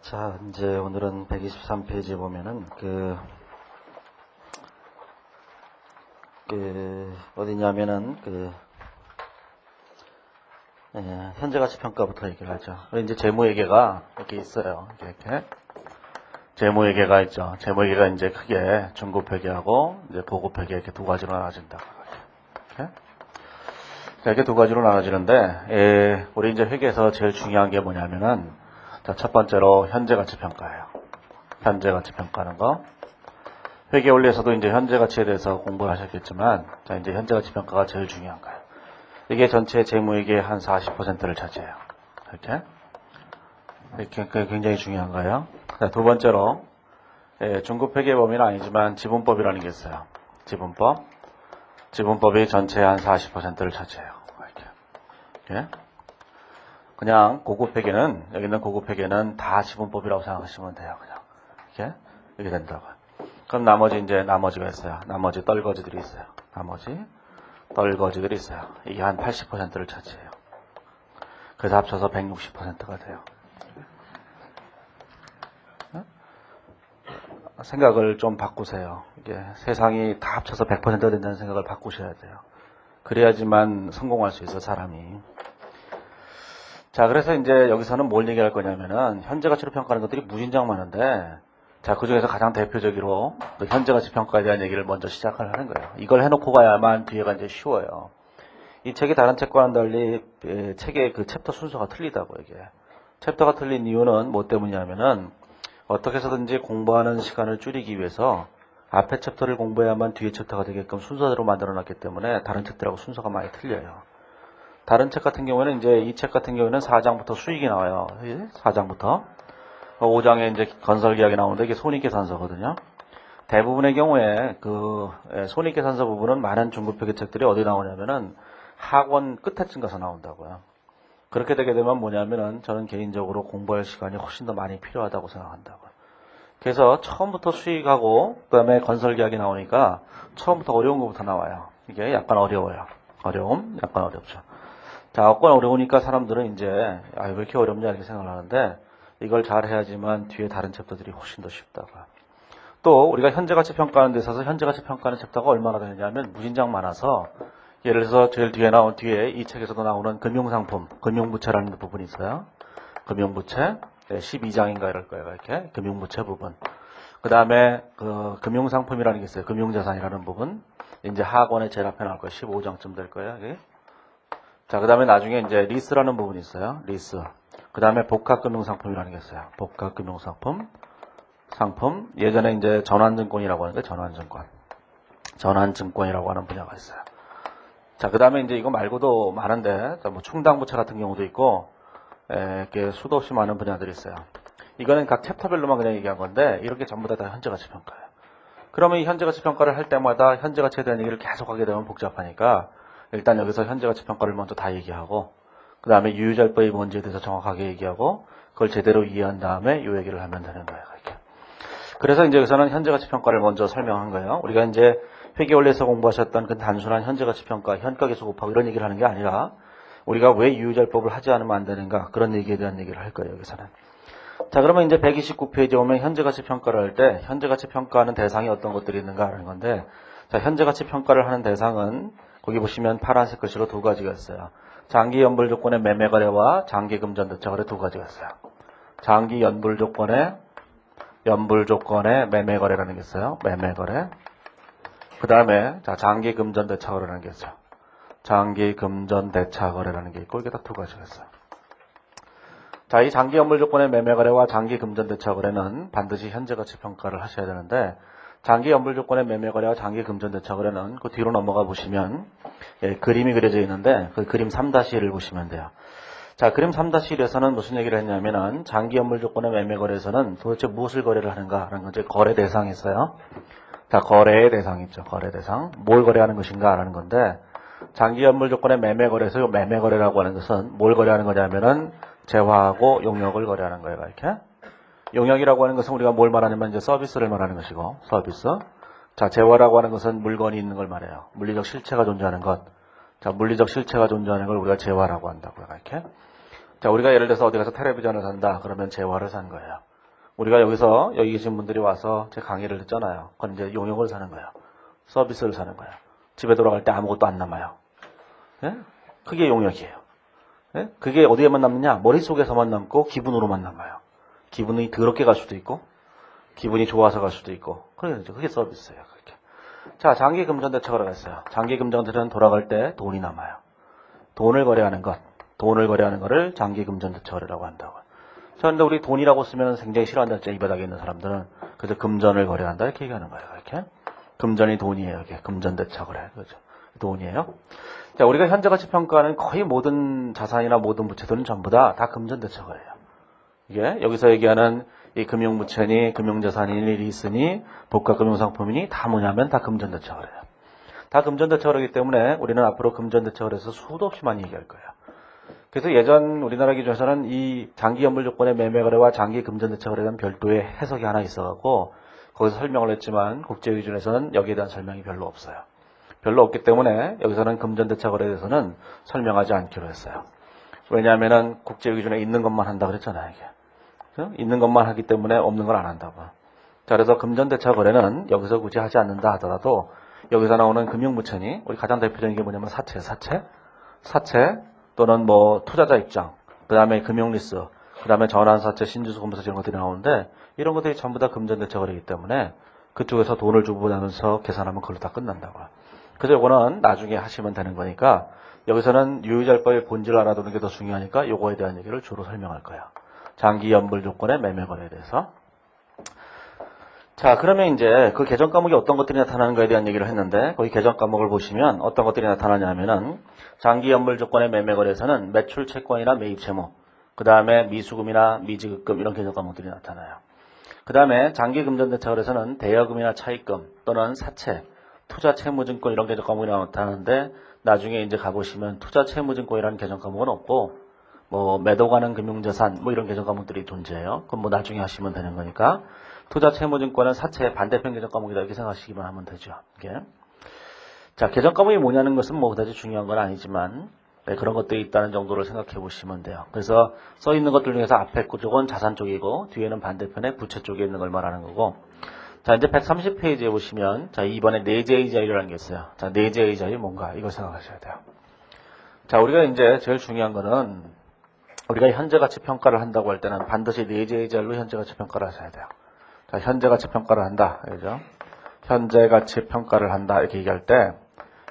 자, 이제 오늘은 123페이지에 보면은 어디냐면은 현재 가치 평가부터 얘기를 하죠. 이제 재무회계가 이렇게 있어요. 이렇게 재무회계가 있죠. 재무회계가 이제 크게 중급회계하고 이제 고급회계 이렇게 두 가지로 나눠진다. 이렇게. 자, 이렇게 두 가지로 나눠지는데, 우리 이제 회계에서 제일 중요한 게 뭐냐면은, 자, 첫 번째로 현재 가치 평가예요. 현재 가치 평가하는 거. 회계 원리에서도 이제 현재 가치에 대해서 공부를 하셨겠지만, 자, 이제 현재 가치 평가가 제일 중요한 거예요. 이게 전체 재무회계의 한 40%를 차지해요. 이렇게 굉장히 중요한 거예요. 자, 두 번째로, 중급회계 범위는 아니지만 지분법이라는 게 있어요. 지분법. 지분법이 전체의 한 40%를 차지해요. 이렇게. 그냥 고급회계는, 여기 있는 고급회계는 다 지분법이라고 생각하시면 돼요. 그냥. 이렇게 된다고요. 그럼 나머지가 있어요. 나머지 떨거지들이 있어요. 떨거지들이 있어요. 이게 한 80%를 차지해요. 그래서 합쳐서 160%가 돼요. 생각을 좀 바꾸세요. 이게 세상이 다 합쳐서 100%가 된다는 생각을 바꾸셔야 돼요. 그래야지만 성공할 수 있어, 사람이. 자, 그래서 이제 여기서는 뭘 얘기할 거냐면은, 현재 가치로 평가하는 것들이 무진장 많은데, 자, 그 중에서 가장 대표적으로 현재 가치 평가에 대한 얘기를 먼저 시작을 하는 거예요. 이걸 해놓고 가야만 뒤에가 이제 쉬워요. 이 책이 다른 책과는 달리, 책의 그 챕터 순서가 틀리다고, 이게. 챕터가 틀린 이유는 뭐 때문이냐면은, 어떻게 해서든지 공부하는 시간을 줄이기 위해서 앞에 챕터를 공부해야만 뒤에 챕터가 되게끔 순서대로 만들어 놨기 때문에 다른 책들하고 순서가 많이 틀려요. 다른 책 같은 경우에는 이제 이 책 같은 경우에는 4장부터 수익이 나와요. 4장부터. 5장에 이제 건설계약이 나오는데 이게 손익계산서거든요. 대부분의 경우에 손익계산서 부분은 많은 중급회계 책들이 어디 나오냐면은 학원 끝에쯤 가서 나온다고요. 그렇게 되게 되면 뭐냐면은 저는 개인적으로 공부할 시간이 훨씬 더 많이 필요하다고 생각한다고요. 그래서 처음부터 수익하고 그다음에 건설계약이 나오니까 처음부터 어려운 것부터 나와요. 이게 약간 어려워요. 약간 어렵죠. 자, 약간 어려우니까 사람들은 이제 왜 이렇게 어렵냐 이렇게 생각을 하는데 이걸 잘 해야지만 뒤에 다른 챕터들이 훨씬 더 쉽다고요. 또 우리가 현재가치 평가하는 데 있어서 현재가치 평가하는 챕터가 얼마나 되느냐면 무진장 많아서 예를 들어서 제일 뒤에 이 책에서도 나오는 금융상품, 금융부채라는 부분이 있어요. 금융부채 12장인가 이럴 거예요. 이렇게 금융부채 부분. 그 다음에 금융상품이라는 게 있어요. 금융자산이라는 부분. 이제 하권에 제일 앞에 나올 거예요. 15장쯤 될 거예요. 이게. 자, 그 다음에 나중에 이제 리스라는 부분이 있어요. 리스. 그 다음에 복합금융상품이라는 게 있어요. 복합금융상품. 상품. 예전에 이제 전환증권이라고 하는데 전환증권이라고 하는 분야가 있어요. 자, 그 다음에 이제 이거 말고도 많은데, 뭐 충당부채 같은 경우도 있고, 이렇게 수도 없이 많은 분야들이 있어요. 이거는 각 챕터별로만 그냥 얘기한 건데, 이렇게 전부 다 현재가치 평가예요. 그러면 이 현재가치 평가를 할 때마다 현재가치에 대한 얘기를 계속 하게 되면 복잡하니까, 일단 여기서 현재가치 평가를 먼저 다 얘기하고, 그 다음에 유유절법이 뭔지에 대해서 정확하게 얘기하고, 그걸 제대로 이해한 다음에 이 얘기를 하면 되는 거예요. 이렇게. 그래서 이제 여기서는 현재가치 평가를 먼저 설명한 거예요. 우리가 이제 회계원리에서 공부하셨던 그 단순한 현재가치평가, 현가계수 곱하고 이런 얘기를 하는 게 아니라 우리가 왜 유유절법을 하지 않으면 안 되는가 그런 얘기에 대한 얘기를 할 거예요. 여기서는. 자, 그러면 이제 129페이지에 오면 현재가치평가를 할 때 현재가치평가하는 대상이 어떤 것들이 있는가 하는 건데, 자, 현재가치평가를 하는 대상은 거기 보시면 파란색 글씨로 두 가지가 있어요. 장기연불조건의 매매거래와 장기금전대차거래 두 가지가 있어요. 장기연불조건의 매매거래라는 게 있어요. 매매거래. 그 다음에 장기금전대차거래라는 게 있어요. 장기금전대차거래라는 게 있고 이게 다 두 가지가 있어요. 자, 이 장기연불조건의 매매거래와 장기금전대차거래는 반드시 현재가치 평가를 하셔야 되는데, 장기연불조건의 매매거래와 장기금전대차거래는 그 뒤로 넘어가 보시면 그림이 그려져 있는데 그 그림 3-1을 보시면 돼요. 자, 그림 3-1에서는 무슨 얘기를 했냐면은 장기연불조건의 매매거래에서는 도대체 무엇을 거래를 하는가 하는 건 이제 거래 대상이 있어요. 자, 거래의 대상 있죠. 거래 대상. 뭘 거래하는 것인가 라는 건데, 장기연불조건의 매매거래에서 이 매매거래라고 하는 것은 뭘 거래하는 거냐면은 재화하고 용역을 거래하는 거예요. 이렇게. 용역이라고 하는 것은 우리가 뭘 말하냐면 이제 서비스를 말하는 것이고, 서비스. 자, 재화라고 하는 것은 물건이 있는 걸 말해요. 물리적 실체가 존재하는 것. 자, 물리적 실체가 존재하는 걸 우리가 재화라고 한다고요. 이렇게. 자, 우리가 예를 들어서 어디 가서 텔레비전을 산다. 그러면 재화를 산 거예요. 우리가 여기 계신 분들이 와서 제 강의를 듣잖아요. 그건 이제 용역을 사는 거예요. 서비스를 사는 거예요. 집에 돌아갈 때 아무것도 안 남아요. 예? 그게 용역이에요. 예? 그게 어디에만 남느냐? 머릿속에서만 남고 기분으로만 남아요. 기분이 더럽게 갈 수도 있고 기분이 좋아서 갈 수도 있고 그게 서비스예요. 그렇게. 자, 장기 금전대책을 했어요. 장기 금전대책은 돌아갈 때 돈이 남아요. 돈을 거래하는 거를 장기 금전대책이라고 한다고. 그런데 우리 돈이라고 쓰면 굉장히 싫어한다. 이 바닥에 있는 사람들은. 그래서 금전을 거래한다 이렇게 얘기하는 거예요. 이렇게. 금전이 돈이에요. 이게 금전대책을 해. 그죠? 돈이에요. 자, 우리가 현재가치 평가하는 거의 모든 자산이나 모든 부채들은 전부 다 금전대책을 해요. 이게 여기서 얘기하는 이 금융부채니 금융자산이니 리스니 복합금융상품이니 다 뭐냐면 다 금전대책을 해요. 다 금전대책을 하기 때문에 우리는 앞으로 금전대책을 해서 수도 없이 많이 얘기할 거예요. 그래서 예전 우리나라 기준에서는 이 장기연물 조건의 매매거래와 장기 금전대책거래에 대한 별도의 해석이 하나 있어갖고 거기서 설명을 했지만 국제 기준에서는 여기에 대한 설명이 별로 없어요. 별로 없기 때문에 여기서는 금전대책거래에 대해서는 설명하지 않기로 했어요. 왜냐하면은 국제 기준에 있는 것만 한다 그랬잖아요. 이게. 있는 것만 하기 때문에 없는 걸 안 한다고. 자, 그래서 금전대책거래는 여기서 굳이 하지 않는다 하더라도 여기서 나오는 금융부채니 우리 가장 대표적인 게 뭐냐면 사채 또는 뭐 투자자 입장, 그 다음에 금융리스, 그 다음에 전환사채, 신주수검사 이런 것들이 나오는데 이런 것들이 전부 다 금전대책거래이기 때문에 그쪽에서 돈을 주고받으면서 계산하면 그걸로 다 끝난다고. 그래서 이거는 나중에 하시면 되는 거니까 여기서는 유의절법의 본질을 알아두는 게 더 중요하니까 이거에 대한 얘기를 주로 설명할 거예요. 장기 연물 조건의 매매 거래에 대해서. 자, 그러면 이제 그 개정 과목이 어떤 것들이 나타나는가에 대한 얘기를 했는데 거기 개정 과목을 보시면 어떤 것들이 나타나냐면은 장기 연물 조건의 매매 거래에서는 매출 채권이나 매입 채무, 그 다음에 미수금이나 미지급금 이런 개정 과목들이 나타나요. 그 다음에 장기 금전대책 거래에서는 대여금이나 차입금 또는 사채, 투자 채무증권 이런 개정 과목이 나타나는데 나중에 이제 가보시면 투자 채무증권이라는 개정 과목은 없고 뭐 매도 가능 금융자산 뭐 이런 개정 과목들이 존재해요. 그럼 뭐 나중에 하시면 되는 거니까 투자 채무증권은 사채의 반대편 개정 과목이다 이렇게 생각하시기만 하면 되죠. 이게. 자, 개정 과목이 뭐냐는 것은 뭐 그다지 중요한 건 아니지만 네, 그런 것들이 있다는 정도를 생각해 보시면 돼요. 그래서 써 있는 것들 중에서 앞에 쪽은 자산 쪽이고 뒤에는 반대편에 부채 쪽에 있는 걸 말하는 거고. 자, 이제 130페이지에 보시면 자, 이번에 내재의 자율이라는 게 있어요. 자, 내재의 자율이 뭔가 이걸 생각하셔야 돼요. 자, 우리가 이제 제일 중요한 거는 우리가 현재가치 평가를 한다고 할 때는 반드시 내재의 자율로 현재가치 평가를 하셔야 돼요. 자, 현재가치 평가를 한다. 그죠? 현재가치 평가를 한다. 이렇게 얘기할 때,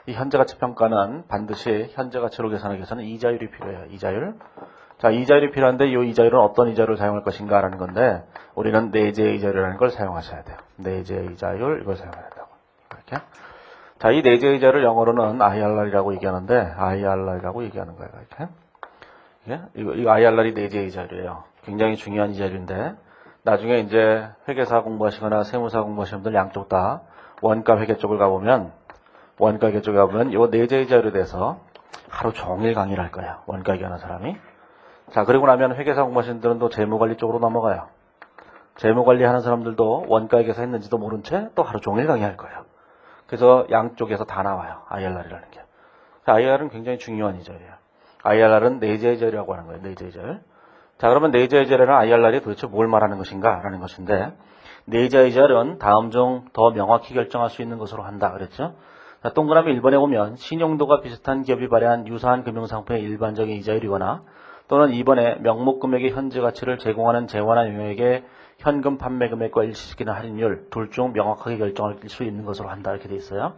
이 현재가치 평가는 반드시 현재가치로 계산하기 위해서는 이자율이 필요해요. 이자율. 자, 이자율이 필요한데, 이 이자율은 어떤 이자율을 사용할 것인가 라는 건데, 우리는 내재의 이자율이라는 걸 사용하셔야 돼요. 내재의 이자율, 이걸 사용해야 된다고. 이렇게. 자, 이 내재의 이자율을 영어로는 IRR이라고 얘기하는데, IRR이라고 얘기하는 거예요. 이렇게. 이 IRR이 내재의 이자율이에요. 굉장히 중요한 이자율인데, 나중에 이제 회계사 공부하시거나 세무사 공부하시는 분들 양쪽 다 원가 회계 쪽을 가보면 이 내재의 자율에 대해서 하루 종일 강의를 할 거예요. 원가 회계하는 사람이. 자, 그리고 나면 회계사 공부하시는 분들은 또 재무관리 쪽으로 넘어가요. 재무관리 하는 사람들도 원가 회계사 했는지도 모른 채 또 하루 종일 강의할 거예요. 그래서 양쪽에서 다 나와요. IRR이라는 게. IRR은 굉장히 중요한 이자율이에요. IRR은 내재의 자율이라고 하는 거예요. 내재의 자율. 자, 그러면 내재의 자율은 IRR이 도대체 뭘 말하는 것인가? 라는 것인데, 내재의 자율은 다음 중 더 명확히 결정할 수 있는 것으로 한다. 그랬죠? 자, 동그라미 1번에 보면, 신용도가 비슷한 기업이 발행한 유사한 금융상품의 일반적인 이자율이거나, 또는 2번에 명목 금액의 현재 가치를 제공하는 재화나 용역의 현금 판매 금액과 일시시키는 할인율, 둘 중 명확하게 결정할 수 있는 것으로 한다. 이렇게 돼 있어요.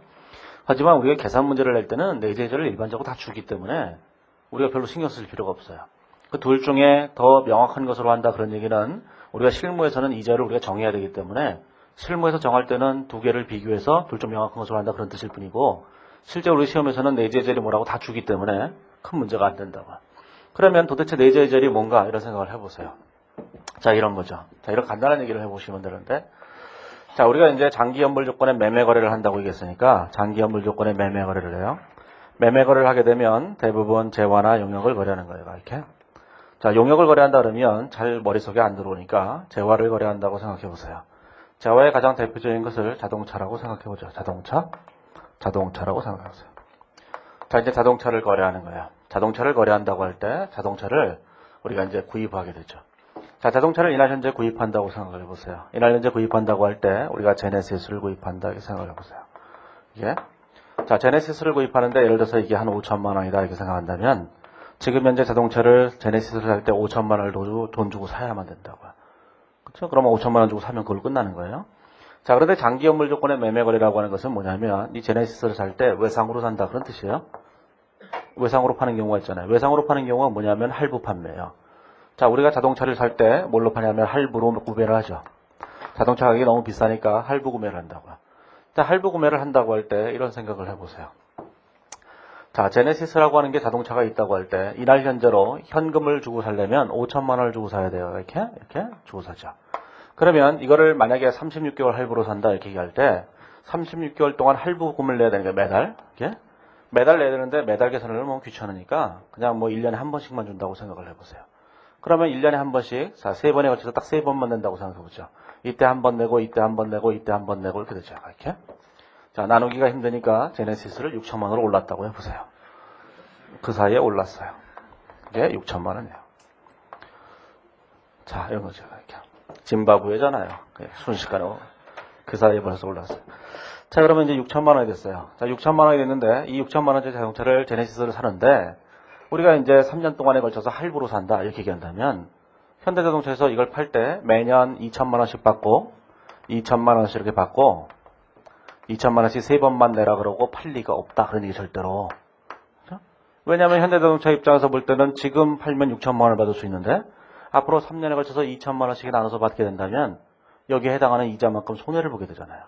하지만 우리가 계산 문제를 낼 때는 내재의 자율을 일반적으로 다 주기 때문에, 우리가 별로 신경 쓸 필요가 없어요. 그 둘 중에 더 명확한 것으로 한다 그런 얘기는 우리가 실무에서는 이자를 우리가 정해야 되기 때문에 실무에서 정할 때는 두 개를 비교해서 둘 중 명확한 것으로 한다 그런 뜻일 뿐이고 실제 우리 시험에서는 내재의 자율이 뭐라고 다 주기 때문에 큰 문제가 안 된다고. 그러면 도대체 내재의 자율이 뭔가 이런 생각을 해보세요. 자, 이런 거죠. 자, 이런 간단한 얘기를 해보시면 되는데 자, 우리가 이제 장기 연물 조건의 매매 거래를 한다고 얘기했으니까 장기 연물 조건의 매매 거래를 해요. 매매 거래를 하게 되면 대부분 재화나 용역을 거래하는 거예요. 이렇게. 자, 용역을 거래한다 그러면 잘 머릿속에 안 들어오니까 재화를 거래한다고 생각해 보세요. 재화의 가장 대표적인 것을 자동차라고 생각해 보죠. 자동차라고 생각해 보세요. 자, 이제 자동차를 거래하는 거예요. 자동차를 거래한다고 할 때 자동차를 우리가 이제 구입하게 되죠. 자, 자동차를 이날 현재 구입한다고 생각을 해보세요. 이날 현재 구입한다고 할 때 우리가 제네시스를 구입한다 이렇게 생각을 해보세요. 이게 자, 제네시스를 구입하는데 예를 들어서 이게 한 5천만 원이다 이렇게 생각한다면 지금 현재 자동차를 제네시스를 살 때 5천만 원을 돈 주고 사야만 된다고요. 그렇죠? 그러면 5천만 원 주고 사면 그걸 끝나는 거예요. 자, 그런데 장기 연물 조건의 매매 거래라고 하는 것은 뭐냐면 이 제네시스를 살 때 외상으로 산다 그런 뜻이에요. 외상으로 파는 경우가 있잖아요. 외상으로 파는 경우가 뭐냐면 할부 판매예요. 자, 우리가 자동차를 살 때 뭘로 파냐면 할부로 구매를 하죠. 자동차 가격이 너무 비싸니까 할부 구매를 한다고요. 자, 할부 구매를 한다고 할 때 이런 생각을 해보세요. 자, 제네시스라고 하는 게 자동차가 있다고 할 때 이날 현재로 현금을 주고 살려면 5천만 원을 주고 사야 돼요. 이렇게 주고 사죠. 그러면 이거를 만약에 36개월 할부로 산다 이렇게 얘기할 때 36개월 동안 할부 구매를 내야 되는 게 매달 이렇게 매달 내야 되는데 매달 계산을 너무 귀찮으니까 그냥 뭐 1년에 한 번씩만 준다고 생각을 해보세요. 그러면 1년에 한 번씩, 자, 3번에 걸쳐서 딱 3번만 낸다고 생각해보죠. 이때 한 번 내고, 이때 한 번 내고, 이때 한 번 내고, 이렇게 되죠. 이렇게. 자, 나누기가 힘드니까 제네시스를 6천만 원으로 올랐다고 해보세요. 그 사이에 올랐어요. 이게 6천만 원이에요. 자, 이런 거죠. 이렇게. 짐바브웨잖아요. 순식간에 그 사이에 벌써 올랐어요. 자, 그러면 이제 6천만 원이 됐어요. 자, 6천만 원이 됐는데, 이 6천만 원짜리 자동차를 제네시스를 사는데, 우리가 이제 3년 동안에 걸쳐서 할부로 산다 이렇게 얘기한다면 현대자동차에서 이걸 팔 때 매년 2천만 원씩 받고 2천만 원씩 이렇게 받고 2천만 원씩 3번만 내라 그러고 팔 리가 없다 그런 얘기 절대로. 그렇죠? 왜냐하면 현대자동차 입장에서 볼 때는 지금 팔면 6천만 원을 받을 수 있는데 앞으로 3년에 걸쳐서 2천만 원씩 나눠서 받게 된다면 여기에 해당하는 이자만큼 손해를 보게 되잖아요.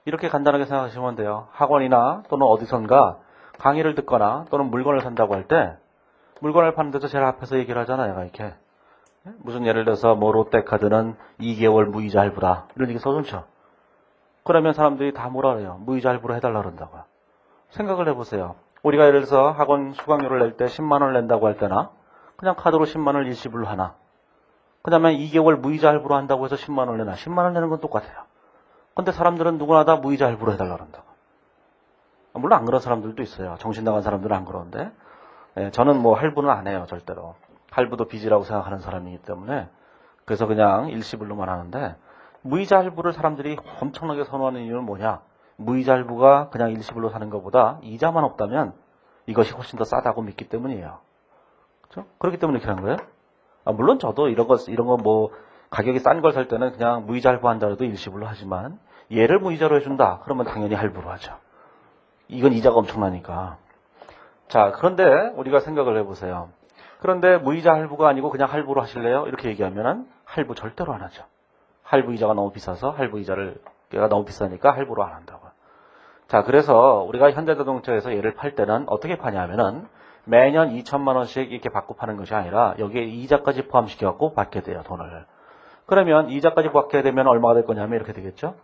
이렇게 간단하게 생각하시면 돼요. 학원이나 또는 어디선가 강의를 듣거나 또는 물건을 산다고 할 때 물건을 파는 데서 제일 앞에서 얘기를 하잖아요. 이렇게. 무슨 예를 들어서 뭐 롯데카드는 2개월 무이자 할부다. 이런 얘기 써놓죠. 그러면 사람들이 다 뭐라 그래요? 무이자 할부로 해달라 그런다고요. 생각을 해보세요. 우리가 예를 들어서 학원 수강료를 낼 때 10만 원을 낸다고 할 때나 그냥 카드로 10만 원을 일시불로 하나. 그 다음에 2개월 무이자 할부로 한다고 해서 10만 원을 내나. 10만 원 내는 건 똑같아요. 근데 사람들은 누구나 다 무이자 할부로 해달라 그런다고. 물론 안 그런 사람들도 있어요. 정신 나간 사람들은 안 그러는데. 저는 뭐 할부는 안 해요. 절대로. 할부도 빚이라고 생각하는 사람이기 때문에 그래서 그냥 일시불로만 하는데 무이자 할부를 사람들이 엄청나게 선호하는 이유는 뭐냐? 무이자 할부가 그냥 일시불로 사는 것보다 이자만 없다면 이것이 훨씬 더 싸다고 믿기 때문이에요. 그렇죠? 그렇기 때문에 이렇게 하는 거예요. 물론 저도 이런 거 뭐 가격이 싼 걸 살 때는 그냥 무이자 할부 한다 해도 일시불로 하지만 얘를 무이자로 해준다. 그러면 당연히 할부로 하죠. 이건 이자가 엄청나니까. 자, 그런데 우리가 생각을 해보세요. 그런데 무이자 할부가 아니고 그냥 할부로 하실래요? 이렇게 얘기하면은 할부 절대로 안 하죠. 할부 이자가 너무 비싸서 할부 이자를 얘가 너무 비싸니까 할부로 안 한다고. 자, 그래서 우리가 현대자동차에서 얘를 팔 때는 어떻게 파냐면은 매년 2천만 원씩 이렇게 받고 파는 것이 아니라 여기에 이자까지 포함시켜 갖고 받게 돼요, 돈을. 그러면 이자까지 받게 되면 얼마가 될 거냐면 이렇게 되겠죠.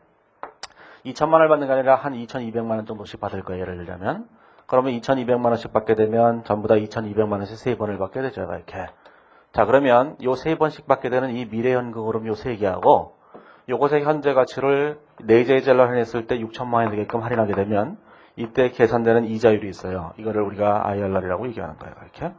2천만 원을 받는 게 아니라 한 2,200만 원 정도씩 받을 거예요, 예를 들자면. 그러면 2,200만 원씩 받게 되면 전부 다 2,200만 원씩 3번을 받게 되죠. 이렇게. 자, 그러면 요 3번씩 받게 되는 이 미래연금 흐름 요 3개하고 요것의 현재 가치를 내재이자를 할인했을 때 6천만 원이 되게끔 할인하게 되면 이때 계산되는 이자율이 있어요. 이거를 우리가 IRR이라고 얘기하는 거예요. 이렇게.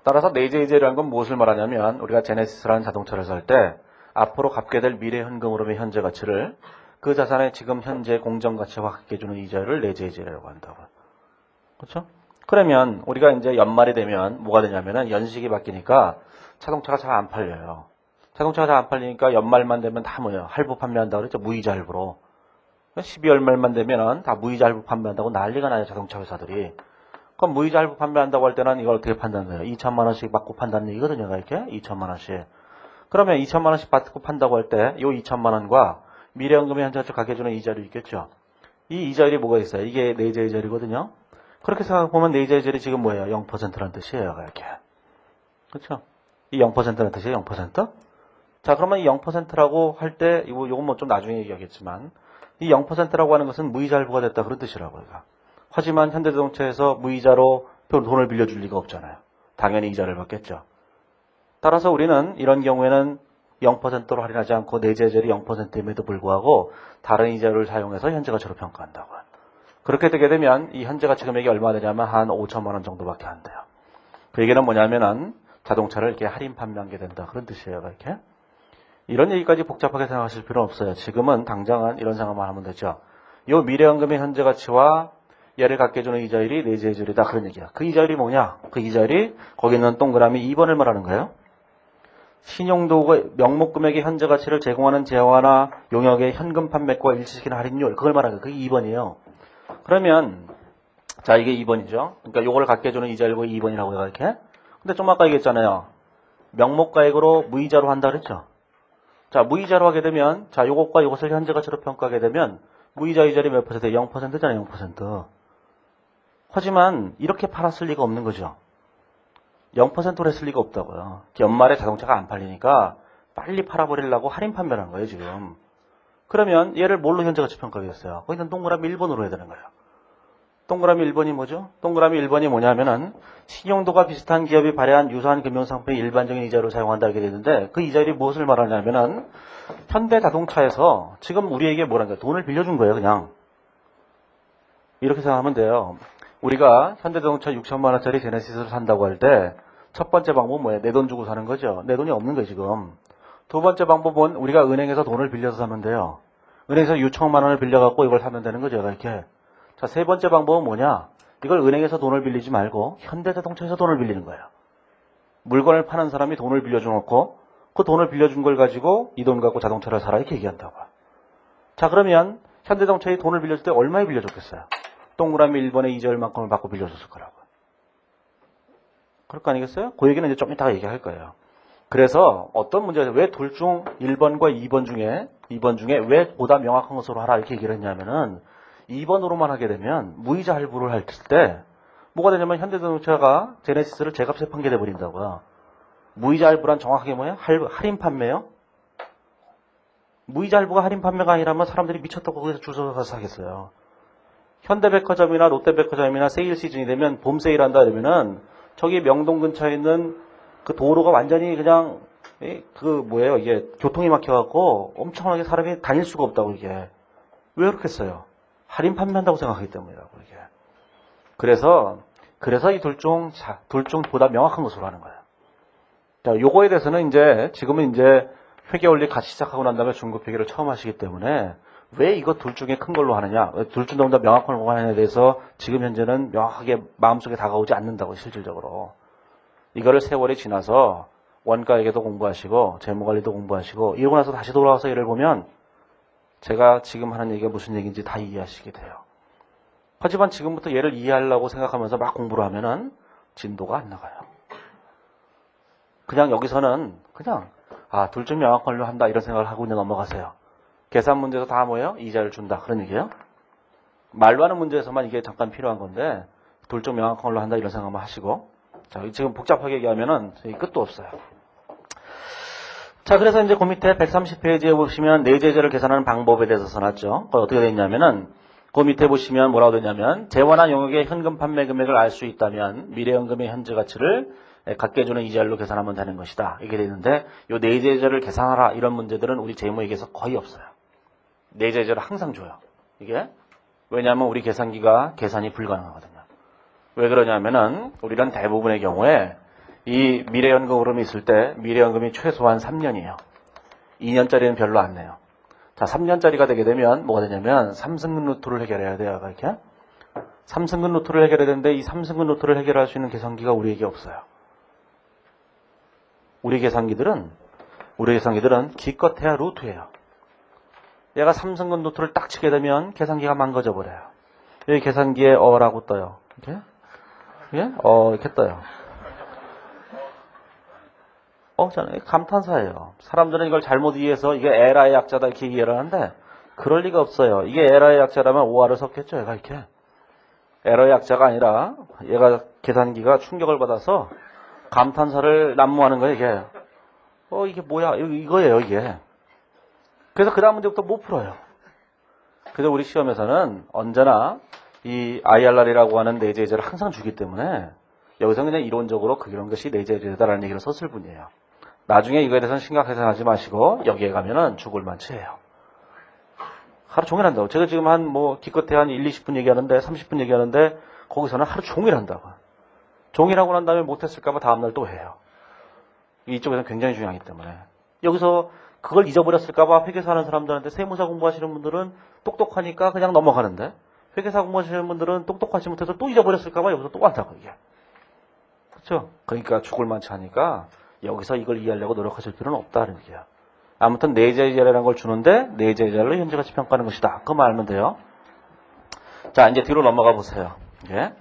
따라서 내재이자라는 건 무엇을 말하냐면 우리가 제네시스라는 자동차를 살 때 앞으로 갚게 될 미래연금 흐름의 현재 가치를 그 자산의 지금 현재 공정가치와 같게 해주는 이자를 내재이자라고 한다고. 그렇죠? 그러면 우리가 이제 연말이 되면 뭐가 되냐면은 연식이 바뀌니까 자동차가 잘 안 팔려요. 자동차가 잘 안 팔리니까 연말만 되면 다 뭐예요? 할부 판매한다고 그랬죠? 무이자 할부로. 12월 말만 되면은 다 무이자 할부 판매한다고 난리가 나요. 자동차 회사들이. 그럼 무이자 할부 판매한다고 할 때는 이걸 어떻게 판단해요? 2천만 원씩 받고 판다는 얘기거든요. 이렇게 2천만 원씩. 그러면 2천만 원씩 받고 판다고 할 때 이 2천만 원과 미래연금의 현재 가치 가게해주는 이자율이 있겠죠. 이 이자율이 뭐가 있어요? 이게 내재이자율이거든요. 그렇게 생각해보면 내재이자율이 지금 뭐예요? 0%라는 뜻이에요. 이렇게. 그렇죠? 이 0%라는 뜻이에요. 0%? 자, 그러면 이 0%라고 할 때 이건 뭐 좀 나중에 얘기하겠지만 이 0%라고 하는 것은 무이자 할부가 됐다 그런 뜻이라고요. 하지만 현대자동차에서 무이자로 돈을 빌려줄 리가 없잖아요. 당연히 이자를 받겠죠. 따라서 우리는 이런 경우에는 0%로 할인하지 않고 내재이자율이 0%임에도 불구하고 다른 이자를 사용해서 현재 가치로 평가한다고. 그렇게 되게 되면 이 현재 가치 금액이 얼마 되냐면 한 5천만 원 정도밖에 안 돼요. 그 얘기는 뭐냐면은 자동차를 이렇게 할인 판매한 게 된다. 그런 뜻이에요. 이렇게. 이런 얘기까지 복잡하게 생각하실 필요는 없어요. 지금은 당장은 이런 생각만 하면 되죠. 이 미래연금의 현재 가치와 얘를 갖게 해주는 이자율이 내재율이다. 그런 얘기야. 그 이자율이 뭐냐? 그 이자율이 거기 있는 동그라미 2번을 말하는 거예요. 신용도구 명목금액의 현재 가치를 제공하는 재화나 용역의 현금 판매과 일치시키는 할인율. 그걸 말하는 거예요. 그게 2번이에요. 그러면 자 이게 2번이죠. 그러니까 요걸 갖게 해주는 이자율이 2번이라고 해요. 이렇게. 근데 좀 아까 얘기했잖아요. 명목가액으로 무이자로 한다 그랬죠. 자, 무이자로 하게 되면, 자, 요것과 요것을 현재 가치로 평가하게 되면, 무이자 이자율이 몇 퍼센트예요? 0%잖아요, 0%. 하지만, 이렇게 팔았을 리가 없는 거죠. 0%로 했을 리가 없다고요. 연말에 자동차가 안 팔리니까, 빨리 팔아버리려고 할인 판매를 한 거예요, 지금. 그러면, 얘를 뭘로 현재 가치 평가하겠어요? 거기는 동그라미 1번으로 해야 되는 거예요. 동그라미 1번이 뭐죠? 동그라미 1번이 뭐냐면은 신용도가 비슷한 기업이 발행한 유사한 금융상품의 일반적인 이자로 사용한다 이렇게 되는데 그 이자율이 무엇을 말하냐면은 현대자동차에서 지금 우리에게 뭐라는 거예요? 돈을 빌려준 거예요 그냥. 이렇게 생각하면 돼요. 우리가 현대자동차 6천만 원짜리 제네시스를 산다고 할 때 첫 번째 방법은 뭐예요? 내 돈 주고 사는 거죠. 내 돈이 없는 거예요 지금. 두 번째 방법은 우리가 은행에서 돈을 빌려서 사면 돼요. 은행에서 6천만 원을 빌려갖고 이걸 사면 되는 거죠 이렇게. 자, 세 번째 방법은 뭐냐? 이걸 은행에서 돈을 빌리지 말고 현대자동차에서 돈을 빌리는 거예요. 물건을 파는 사람이 돈을 빌려주놓고 그 돈을 빌려준 걸 가지고 이 돈 갖고 자동차를 사라 이렇게 얘기한다고. 자, 그러면 현대자동차에 돈을 빌려줄 때 얼마에 빌려줬겠어요? 동그라미 1번의 이자율만큼을 받고 빌려줬을 거라고. 그럴 거 아니겠어요? 그 얘기는 이제 좀 이따가 얘기할 거예요. 그래서 어떤 문제에서 왜 둘 중 1번과 2번 중에 왜 보다 명확한 것으로 하라 이렇게 얘기를 했냐면은 2번으로만 하게 되면 무이자 할부를 할 때 뭐가 되냐면 현대자동차가 제네시스를 제값에 판게 돼버린다고요. 무이자 할부란 정확하게 뭐예요? 할인 판매요? 무이자 할부가 할인 판매가 아니라면 사람들이 미쳤다고 거기서 줄 서서 사겠어요. 현대백화점이나 롯데백화점이나 세일 시즌이 되면 봄 세일한다 그러면은 저기 명동 근처에 있는 그 도로가 완전히 그냥 이게 교통이 막혀갖고 엄청나게 사람이 다닐 수가 없다고 이게. 왜 그렇겠어요? 할인 판매한다고 생각하기 때문이라고 이게. 그래서 이 둘 중 보다 명확한 것으로 하는 거예요. 자, 요거에 대해서는 지금은 회계 원리 같이 시작하고 난 다음에 중급 회계를 처음 하시기 때문에 왜 이거 둘 중에 큰 걸로 하느냐, 둘 중 너무 다 명확한 걸로 하느냐에 대해서 지금 현재는 명확하게 마음속에 다가오지 않는다고 실질적으로. 이거를 세월이 지나서 원가회계도 공부하시고 재무관리도 공부하시고 이러고 나서 다시 돌아와서 예를 보면 제가 지금 하는 얘기가 무슨 얘기인지 다 이해하시게 돼요. 하지만 지금부터 얘를 이해하려고 생각하면서 막 공부를 하면은 진도가 안 나가요. 그냥 여기서는 둘 중 명확한 걸로 한다 이런 생각을 하고 그냥 넘어가세요. 계산 문제에서 다 뭐예요? 이자를 준다 그런 얘기예요. 말로 하는 문제에서만 이게 잠깐 필요한 건데 둘 중 명확한 걸로 한다 이런 생각만 하시고 자 지금 복잡하게 얘기하면은 끝도 없어요. 자, 그래서 그 밑에 130페이지에 보시면 내재제를 계산하는 방법에 대해서 써놨죠. 어떻게 되어 있냐면은, 그 밑에 보시면 뭐라고 되냐면, 재화나 용역의 현금 판매 금액을 알 수 있다면, 미래연금의 현재 가치를 갖게 해주는 이자율로 계산하면 되는 것이다. 이게 되어 있는데, 요 내재제를 계산하라. 이런 문제들은 우리 재무회계에서 거의 없어요. 내재제를 항상 줘요. 이게. 왜냐하면 우리 계산기가 계산이 불가능하거든요. 왜 그러냐면은, 우리는 대부분의 경우에, 이 미래연금 흐름이 있을 때 미래연금이 최소한 3년이에요. 2년짜리는 별로 안 내요. 자, 3년짜리가 되게 되면 뭐가 되냐면 3승근 루트를 해결해야 돼요. 이렇게. 3승근 루트를 해결해야 되는데 이 3승근 루트를 해결할 수 있는 계산기가 우리에게 없어요. 우리 계산기들은 기껏해야 루트예요. 얘가 3승근 루트를 딱 치게 되면 계산기가 망가져 버려요. 여기 계산기에 어라고 떠요. 이렇게? 예? 이렇게 떠요. 저는 감탄사예요. 사람들은 이걸 잘못 이해해서 이게 에라의 약자다 이렇게 이해를 하는데 그럴 리가 없어요. 이게 에라의 약자라면 오화를 섞겠죠. 얘가 이렇게. 에러의 약자가 아니라 얘가 계산기가 충격을 받아서 감탄사를 난무하는 거예요. 이게. 이게 뭐야. 이거예요. 이게. 그래서 그 다음 문제부터 못 풀어요. 그래서 우리 시험에서는 언제나 이 IRR이라고 하는 내재제를 항상 주기 때문에 여기서 그냥 이론적으로 그런 것이 내재제다라는 얘기를 썼을 뿐이에요. 나중에 이거에 대해서는 심각하게 생각하지 마시고 여기에 가면은 죽을 만치예요. 하루 종일 한다고. 제가 지금 기껏해 한 1, 20분 얘기하는데 30분 얘기하는데 거기서는 하루 종일 한다고. 종일 하고 난 다음에 못했을까봐 다음날 또 해요. 이쪽에서는 굉장히 중요하기 때문에. 여기서 그걸 잊어버렸을까봐 회계사 하는 사람들한테 세무사 공부하시는 분들은 똑똑하니까 그냥 넘어가는데 회계사 공부하시는 분들은 똑똑하지 못해서 또 잊어버렸을까봐 여기서 또 간다고 이게. 그렇죠? 그러니까 죽을 만치 하니까 여기서 이걸 이해하려고 노력하실 필요는 없다는 얘기야. 아무튼 내재이자라는 걸 주는데 내재이자를 현재가치 평가하는 것이다. 그만 알면 돼요. 자, 이제 뒤로 넘어가 보세요. 예.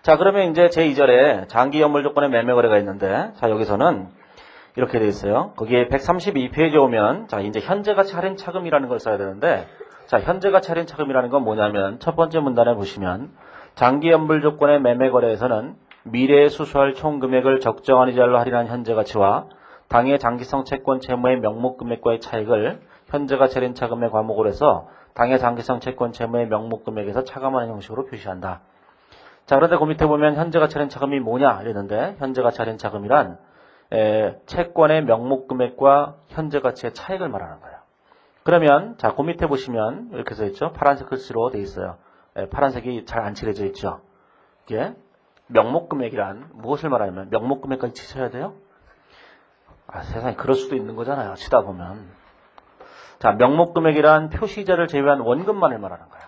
자, 그러면 이제 제2절에 장기 연물 조건의 매매 거래가 있는데, 자, 여기서는 이렇게 돼 있어요. 거기에 132페이지에 오면, 자, 이제 현재가치 할인 차금이라는 걸 써야 되는데, 자, 현재가치 할인 차금이라는 건 뭐냐면, 첫 번째 문단에 보시면, 장기 연물 조건의 매매 거래에서는 미래에 수수할 총 금액을 적정한 이자로 할인한 현재가치와 당해 장기성 채권 채무의 명목 금액과의 차익을 현재가치 할인 차금의 과목으로 해서 당해 장기성 채권 채무의 명목 금액에서 차감하는 형식으로 표시한다. 자, 그런데 그 밑에 보면 현재가치 할인 차금이 뭐냐 이랬는데 현재가치 할인 차금이란 채권의 명목 금액과 현재가치의 차익을 말하는 거예요. 그러면 자, 그 밑에 보시면 이렇게 써 있죠. 파란색 글씨로 돼 있어요. 파란색이 잘 안 칠해져 있죠. 이게 명목 금액이란 무엇을 말하냐면 명목 금액까지 치셔야 돼요? 아, 세상에 그럴 수도 있는 거잖아요. 치다 보면. 자, 명목 금액이란 표시이자를 제외한 원금만을 말하는 거예요.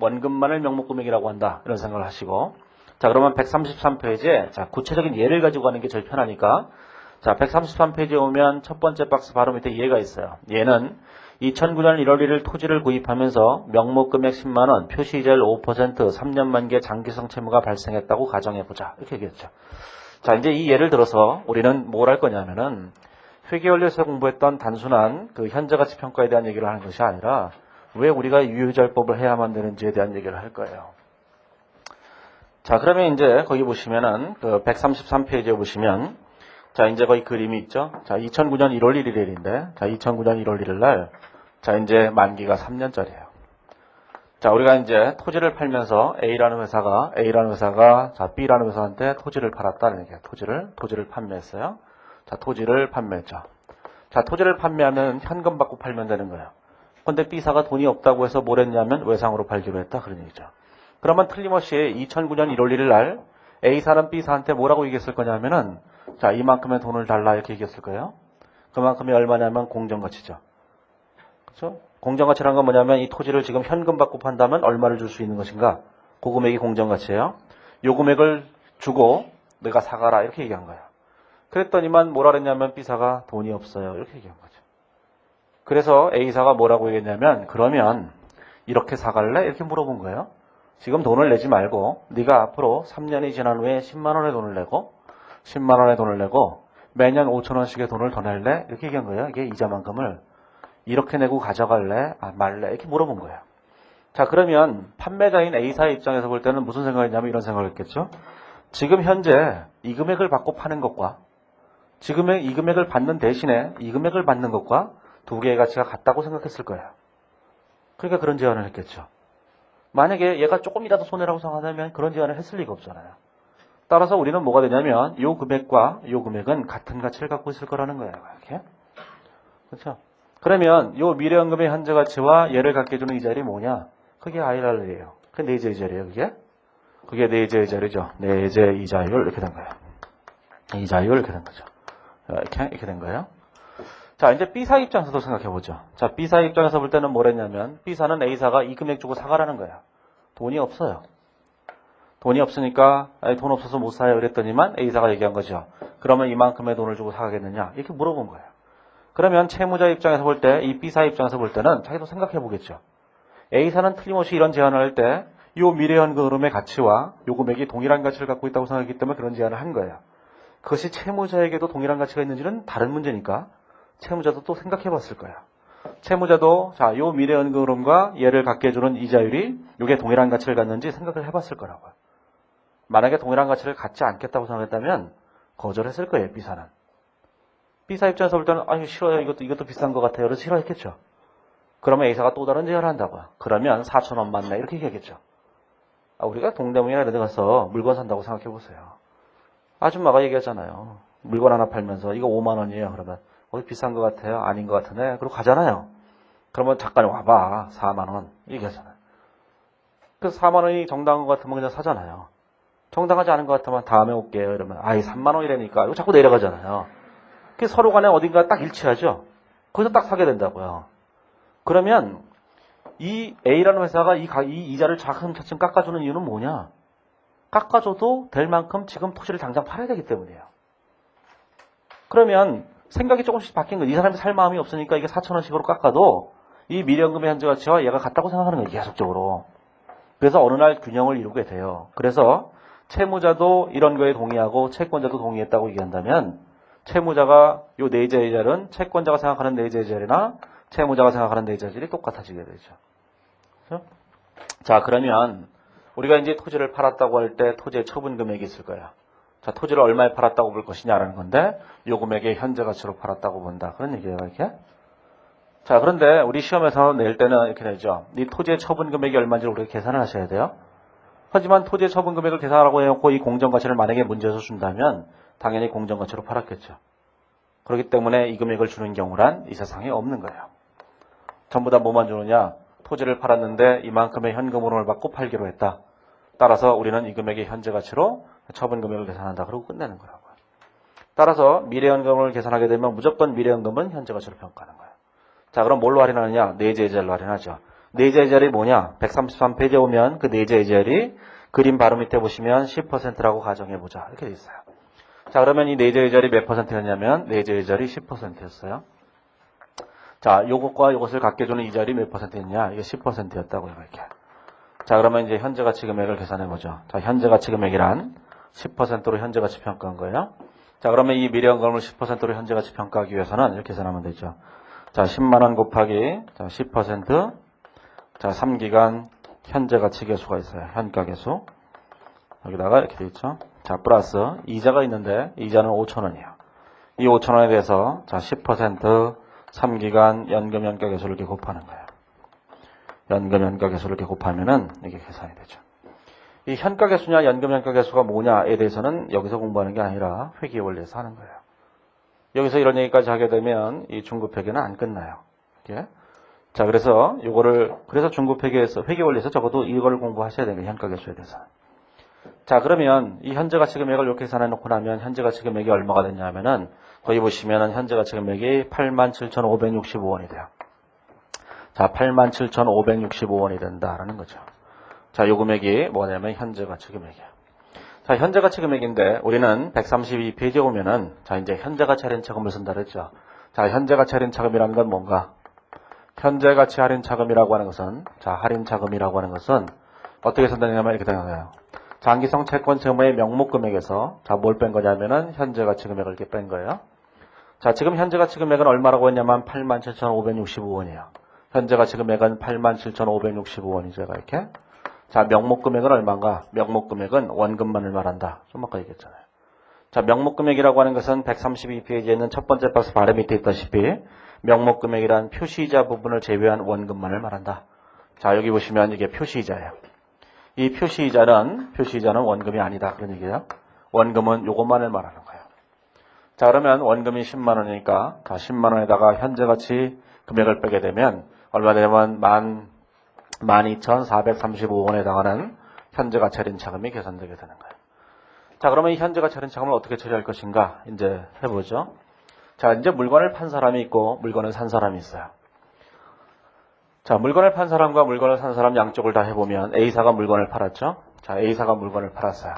원금만을 명목 금액이라고 한다. 이런 생각을 하시고. 자, 그러면 133페이지에 자, 구체적인 예를 가지고 가는 게 제일 편하니까. 자, 133페이지에 오면 첫 번째 박스 바로 밑에 예가 있어요. 얘는 2009년 1월 1일 토지를 구입하면서 명목 금액 10만 원, 표시이자율 5%, 3년 만기의 장기성 채무가 발생했다고 가정해보자. 이렇게 얘기했죠. 자, 이제 이 예를 들어서 우리는 뭘 할 거냐면은 회계원리에서 공부했던 단순한 그 현재가치 평가에 대한 얘기를 하는 것이 아니라 왜 우리가 유효자율법을 해야만 되는지에 대한 얘기를 할 거예요. 자, 그러면 이제 거기 보시면은 그 133페이지에 보시면 자, 이제 거기 그림이 있죠. 자, 2009년 1월 1일인데 자, 2009년 1월 1일 날 자, 이제 만기가 3년짜리예요. 자, 우리가 이제 토지를 팔면서 A라는 회사가 자, B라는 회사한테 토지를 팔았다는 얘기예요. 토지를 판매했어요. 자, 토지를 판매했죠. 자, 토지를 판매하면 현금 받고 팔면 되는 거예요. 근데 B사가 돈이 없다고 해서 뭘 했냐면 외상으로 팔기로 했다. 그런 얘기죠. 그러면 틀림없이 2009년 1월 1일 날 A사는 B사한테 뭐라고 얘기했을 거냐면은 자, 이만큼의 돈을 달라 이렇게 얘기했을 거예요. 그만큼이 얼마냐면 공정가치죠. 그렇죠? 공정가치라는 건 뭐냐면 이 토지를 지금 현금 받고 판다면 얼마를 줄 수 있는 것인가? 그 금액이 공정가치예요. 요 금액을 주고 내가 사가라 이렇게 얘기한 거예요. 그랬더니만 뭐라 그랬냐면 B사가 돈이 없어요. 이렇게 얘기한 거죠. 그래서 A사가 뭐라고 얘기했냐면 그러면 이렇게 사갈래? 이렇게 물어본 거예요. 지금 돈을 내지 말고 네가 앞으로 3년이 지난 후에 10만 원의 돈을 내고 10만 원의 돈을 내고 매년 5천 원씩의 돈을 더 낼래? 이렇게 얘기한 거예요. 이게 이자만큼을 이렇게 내고 가져갈래? 말래? 이렇게 물어본 거예요. 자, 그러면 판매자인 A사의 입장에서 볼 때는 무슨 생각을 했냐면 이런 생각을 했겠죠. 지금 현재 이 금액을 받고 파는 것과 이 금액을 받는 대신에 이 금액을 받는 것과 두 개의 가치가 같다고 생각했을 거예요. 그러니까 그런 제안을 했겠죠. 만약에 얘가 조금이라도 손해라고 생각하면 그런 제안을 했을 리가 없잖아요. 따라서 우리는 뭐가 되냐면 이 금액과 이 금액은 같은 가치를 갖고 있을 거라는 거예요. 이렇게. 그렇죠? 그러면 이 미래연금의 현재 가치와 얘를 갖게 해주는 이자율이 뭐냐? 그게 IRR이에요. 그게 내재 이자율이에요. 그게 내재 이자율이죠. 내재 이자율 이렇게 된 거예요. 이자율 이렇게 된 거죠. 이렇게 된 거예요. 자, 이제 B사 입장에서도 생각해보죠. 자, B사 입장에서 볼 때는 뭐랬냐면 B사는 A사가 이 금액 주고 사가라는 거야. 돈이 없어요. 돈이 없으니까 돈 없어서 못 사요 그랬더니만 A사가 얘기한 거죠. 그러면 이만큼의 돈을 주고 사가겠느냐? 이렇게 물어본 거예요. 그러면 채무자 입장에서 볼 때 이 B사 입장에서 볼 때는 자기도 생각해보겠죠. A사는 틀림없이 이런 제안을 할 때 이 미래현금 흐름의 가치와 이 금액이 동일한 가치를 갖고 있다고 생각했기 때문에 그런 제안을 한 거예요. 그것이 채무자에게도 동일한 가치가 있는지는 다른 문제니까 채무자도 또 생각해 봤을 거야. 채무자도 자, 요 미래연금 흐름과 얘를 갖게 해주는 이자율이 이게 동일한 가치를 갖는지 생각을 해봤을 거라고요. 만약에 동일한 가치를 갖지 않겠다고 생각했다면 거절했을 거예요, B사는. B사 입장에서 볼 때는 아니 싫어요, 이것도 비싼 것 같아요. 그래서 싫어했겠죠. 그러면 A사가 또 다른 제안을 한다고요. 그러면 4,000원 맞네 이렇게 얘기하겠죠. 우리가 동대문이나 이런 데 가서 물건 산다고 생각해 보세요. 아줌마가 얘기하잖아요. 물건 하나 팔면서 이거 5만 원이에요. 그러면 비싼 것 같아요? 아닌 것 같으네? 그러고 가잖아요. 그러면 잠깐 와봐. 4만 원. 얘기하잖아요. 그 4만 원이 정당한 것 같으면 그냥 사잖아요. 정당하지 않은 것 같으면 다음에 올게요. 이러면 3만 원이라니까. 이거 자꾸 내려가잖아요. 그 서로 간에 어딘가 딱 일치하죠. 거기서 딱 사게 된다고요. 그러면 이 A라는 회사가 이 이자를 차츰차츰 깎아주는 이유는 뭐냐? 깎아줘도 될 만큼 지금 토지를 당장 팔아야 되기 때문이에요. 그러면 생각이 조금씩 바뀐 거예요. 이 사람이 살 마음이 없으니까 이게 4,000원씩으로 깎아도 이 미래연금의 현재 가치와 얘가 같다고 생각하는 거예요. 계속적으로. 그래서 어느 날 균형을 이루게 돼요. 그래서 채무자도 이런 거에 동의하고 채권자도 동의했다고 얘기한다면 채무자가 요 내재의 자리는 채권자가 생각하는 내재의 자리나 채무자가 생각하는 내재의 자리 똑같아지게 되죠. 그렇죠? 자, 그러면 우리가 이제 토지를 팔았다고 할 때 토지의 처분 금액이 있을 거야. 자, 토지를 얼마에 팔았다고 볼 것이냐라는 건데 요 금액의 현재 가치로 팔았다고 본다. 그런 얘기예요, 이렇게. 자, 그런데 우리 시험에서 낼 때는 이렇게 되죠. 이 토지의 처분 금액이 얼마인지를 우리가 계산을 하셔야 돼요. 하지만 토지의 처분 금액을 계산하라고 해놓고 이 공정가치를 만약에 문제에서 준다면 당연히 공정가치로 팔았겠죠. 그렇기 때문에 이 금액을 주는 경우란 이 세상에 없는 거예요. 전부 다 뭐만 주느냐? 토지를 팔았는데 이만큼의 현금으로 받고 팔기로 했다. 따라서 우리는 이 금액의 현재 가치로 처분 금액을 계산한다. 그러고 끝내는 거라고요. 따라서 미래연금을 계산하게 되면 무조건 미래연금은 현재 가치로 평가하는 거예요. 자, 그럼 뭘로 할인하느냐? 내재의 자리로 할인하죠. 내재의 자리 뭐냐? 133페이지에 오면 그 내재의 자리 그림 바로 밑에 보시면 10%라고 가정해보자. 이렇게 돼 있어요. 자, 그러면 이 내재의 자리 몇 퍼센트였냐면 내재의 자리 10%였어요. 자, 요것과 요것을 갖게 해주는 이 자리 몇 퍼센트였냐? 이게 10%였다고요, 이렇게. 자, 그러면 이제 현재 가치 금액을 계산해보죠. 자, 현재 가치 금액이란 10%로 현재 가치 평가한 거예요. 자, 그러면 이 미래연금을 10%로 현재 가치 평가하기 위해서는 이렇게 계산하면 되죠. 자, 10만원 곱하기, 자, 10%, 자, 3기간 현재 가치 계수가 있어요. 현가 계수. 여기다가 이렇게 돼 있죠. 자, 플러스 이자가 있는데, 이자는 5,000원이에요. 이 5,000원에 대해서, 자, 10%, 3기간 연금 현가 계수를 이렇게 곱하는 거예요. 연금 현가 계수를 이렇게 곱하면은 이게 계산이 되죠. 이 현가 계수냐, 연금 현가 계수가 뭐냐에 대해서는 여기서 공부하는 게 아니라 회계 원리에서 하는 거예요. 여기서 이런 얘기까지 하게 되면 이 중급회계는 안 끝나요. 이렇게. 자, 그래서 요거를, 그래서 중급회계에서, 회계 원리에서 적어도 이걸 공부하셔야 되는 거예요. 현가 계수에 대해서. 자, 그러면 이 현재 가치 금액을 이렇게 계산해 놓고 나면 현재 가치 금액이 얼마가 됐냐면은 거기 보시면은 현재 가치 금액이 87,565원이 돼요. 자, 87,565원이 된다라는 거죠. 자, 요 금액이 뭐냐면 현재 가치 금액이에요. 자, 현재 가치 금액인데 우리는 132페이지에 오면은 자, 이제 현재 가치 할인 차금을 쓴다 그랬죠. 자, 현재 가치 할인 차금이라는 건 뭔가? 현재 가치 할인 차금이라고 하는 것은 자, 할인 차금이라고 하는 것은 어떻게 쓴다냐면 이렇게 되나요? 장기성 채권 채무의 명목 금액에서 자, 뭘 뺀 거냐면은 현재 가치 금액을 이렇게 뺀 거예요. 자, 지금 현재 가치 금액은 얼마라고 했냐면 87,565원이에요. 현재 가치 금액은 87,565원이죠. 이렇게. 자, 명목 금액은 얼마인가? 명목 금액은 원금만을 말한다. 좀 아까 얘기했잖아요. 자, 명목 금액이라고 하는 것은 132페이지에 있는 첫 번째 박스 바로 밑에 있다시피 명목 금액이란 표시이자 부분을 제외한 원금만을 말한다. 자, 여기 보시면 이게 표시이자예요. 이 표시이자는 원금이 아니다. 그런 얘기예요. 원금은 요것만을 말하는 거예요. 자, 그러면 원금이 10만 원이니까 자, 10만 원에다가 현재 가치 금액을 빼게 되면 얼마 되면 12,435원에 해당하는 현재 가치 할인 차금이 계산되게 되는 거예요. 자, 그러면 이 현재 가치 할인 차금을 어떻게 처리할 것인가 이제 해보죠. 자, 이제 물건을 판 사람이 있고 물건을 산 사람이 있어요. 자, 물건을 판 사람과 물건을 산 사람 양쪽을 다 해보면 A사가 물건을 팔았죠. 자, A사가 물건을 팔았어요.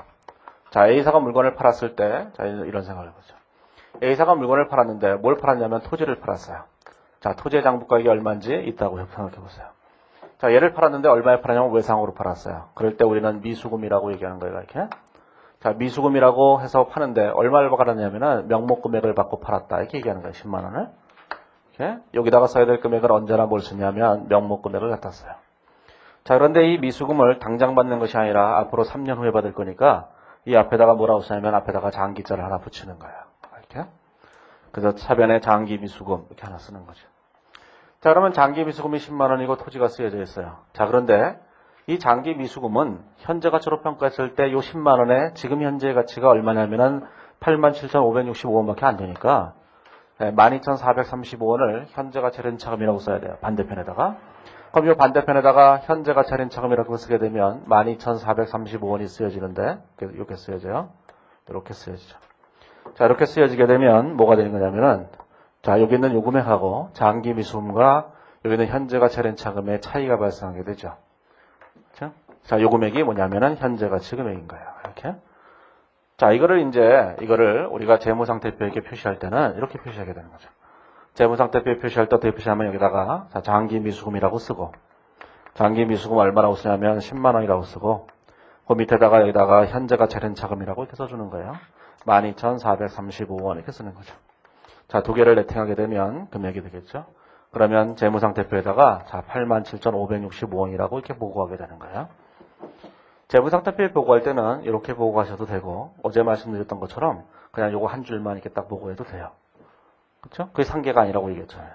자, A사가 물건을 팔았을 때 자, 이런 생각을 해보죠. A사가 물건을 팔았는데 뭘 팔았냐면 토지를 팔았어요. 자, 토지의 장부가액이 얼마인지 있다고 생각해보세요. 자, 얘를 팔았는데 얼마에 팔았냐면 외상으로 팔았어요. 그럴 때 우리는 미수금이라고 얘기하는 거예요. 이렇게. 자, 미수금이라고 해서 파는데 얼마를 받았냐면은 명목 금액을 받고 팔았다. 이렇게 얘기하는 거예요. 10만 원을. 이렇게. 여기다가 써야 될 금액을 언제나 뭘 쓰냐면 명목 금액을 갖다 써요. 자, 그런데 이 미수금을 당장 받는 것이 아니라 앞으로 3년 후에 받을 거니까 이 앞에다가 뭐라고 쓰냐면 앞에다가 장기자를 하나 붙이는 거예요. 이렇게. 그래서 차변에 장기 미수금 이렇게 하나 쓰는 거죠. 자, 그러면 장기 미수금이 10만 원이고 토지가 쓰여져 있어요. 자, 그런데 이 장기 미수금은 현재 가치로 평가했을 때 이 10만 원의 지금 현재 가치가 얼마냐면은 87,565원밖에 안 되니까 12,435원을 현재 가치 할인 차금이라고 써야 돼요. 반대편에다가. 그럼 이 반대편에다가 현재 가치 할인 차금이라고 쓰게 되면 12,435원이 쓰여지는데 이렇게 쓰여져요. 이렇게 쓰여지죠. 자, 이렇게 쓰여지게 되면 뭐가 되는 거냐면은, 자, 여기 있는 요금액하고 장기 미수금과 여기 있는 현재 가치 할인 차금의 차이가 발생하게 되죠. 그렇죠? 자, 요금액이 뭐냐면은 현재 가치 금액인 거예요. 이렇게. 자, 이거를 우리가 재무상태표에게 표시할 때는 이렇게 표시하게 되는 거죠. 재무상태표에 표시할 때 어떻게 표시하면 여기다가, 자, 장기 미수금이라고 쓰고, 장기 미수금 얼마라고 쓰냐면 10만 원이라고 쓰고, 그 밑에다가 여기다가 현재 가치 할인 차금이라고 이렇게 써주는 거예요. 12,435원 이렇게 쓰는 거죠. 자, 두 개를 네팅하게 되면 금액이 되겠죠. 그러면 재무상태표에다가 자, 87,565원이라고 이렇게 보고하게 되는 거예요. 재무상태표에 보고할 때는 이렇게 보고하셔도 되고, 어제 말씀드렸던 것처럼 그냥 요거 한 줄만 이렇게 딱 보고해도 돼요. 그렇죠? 그게 상계가 아니라고 얘기했잖아요.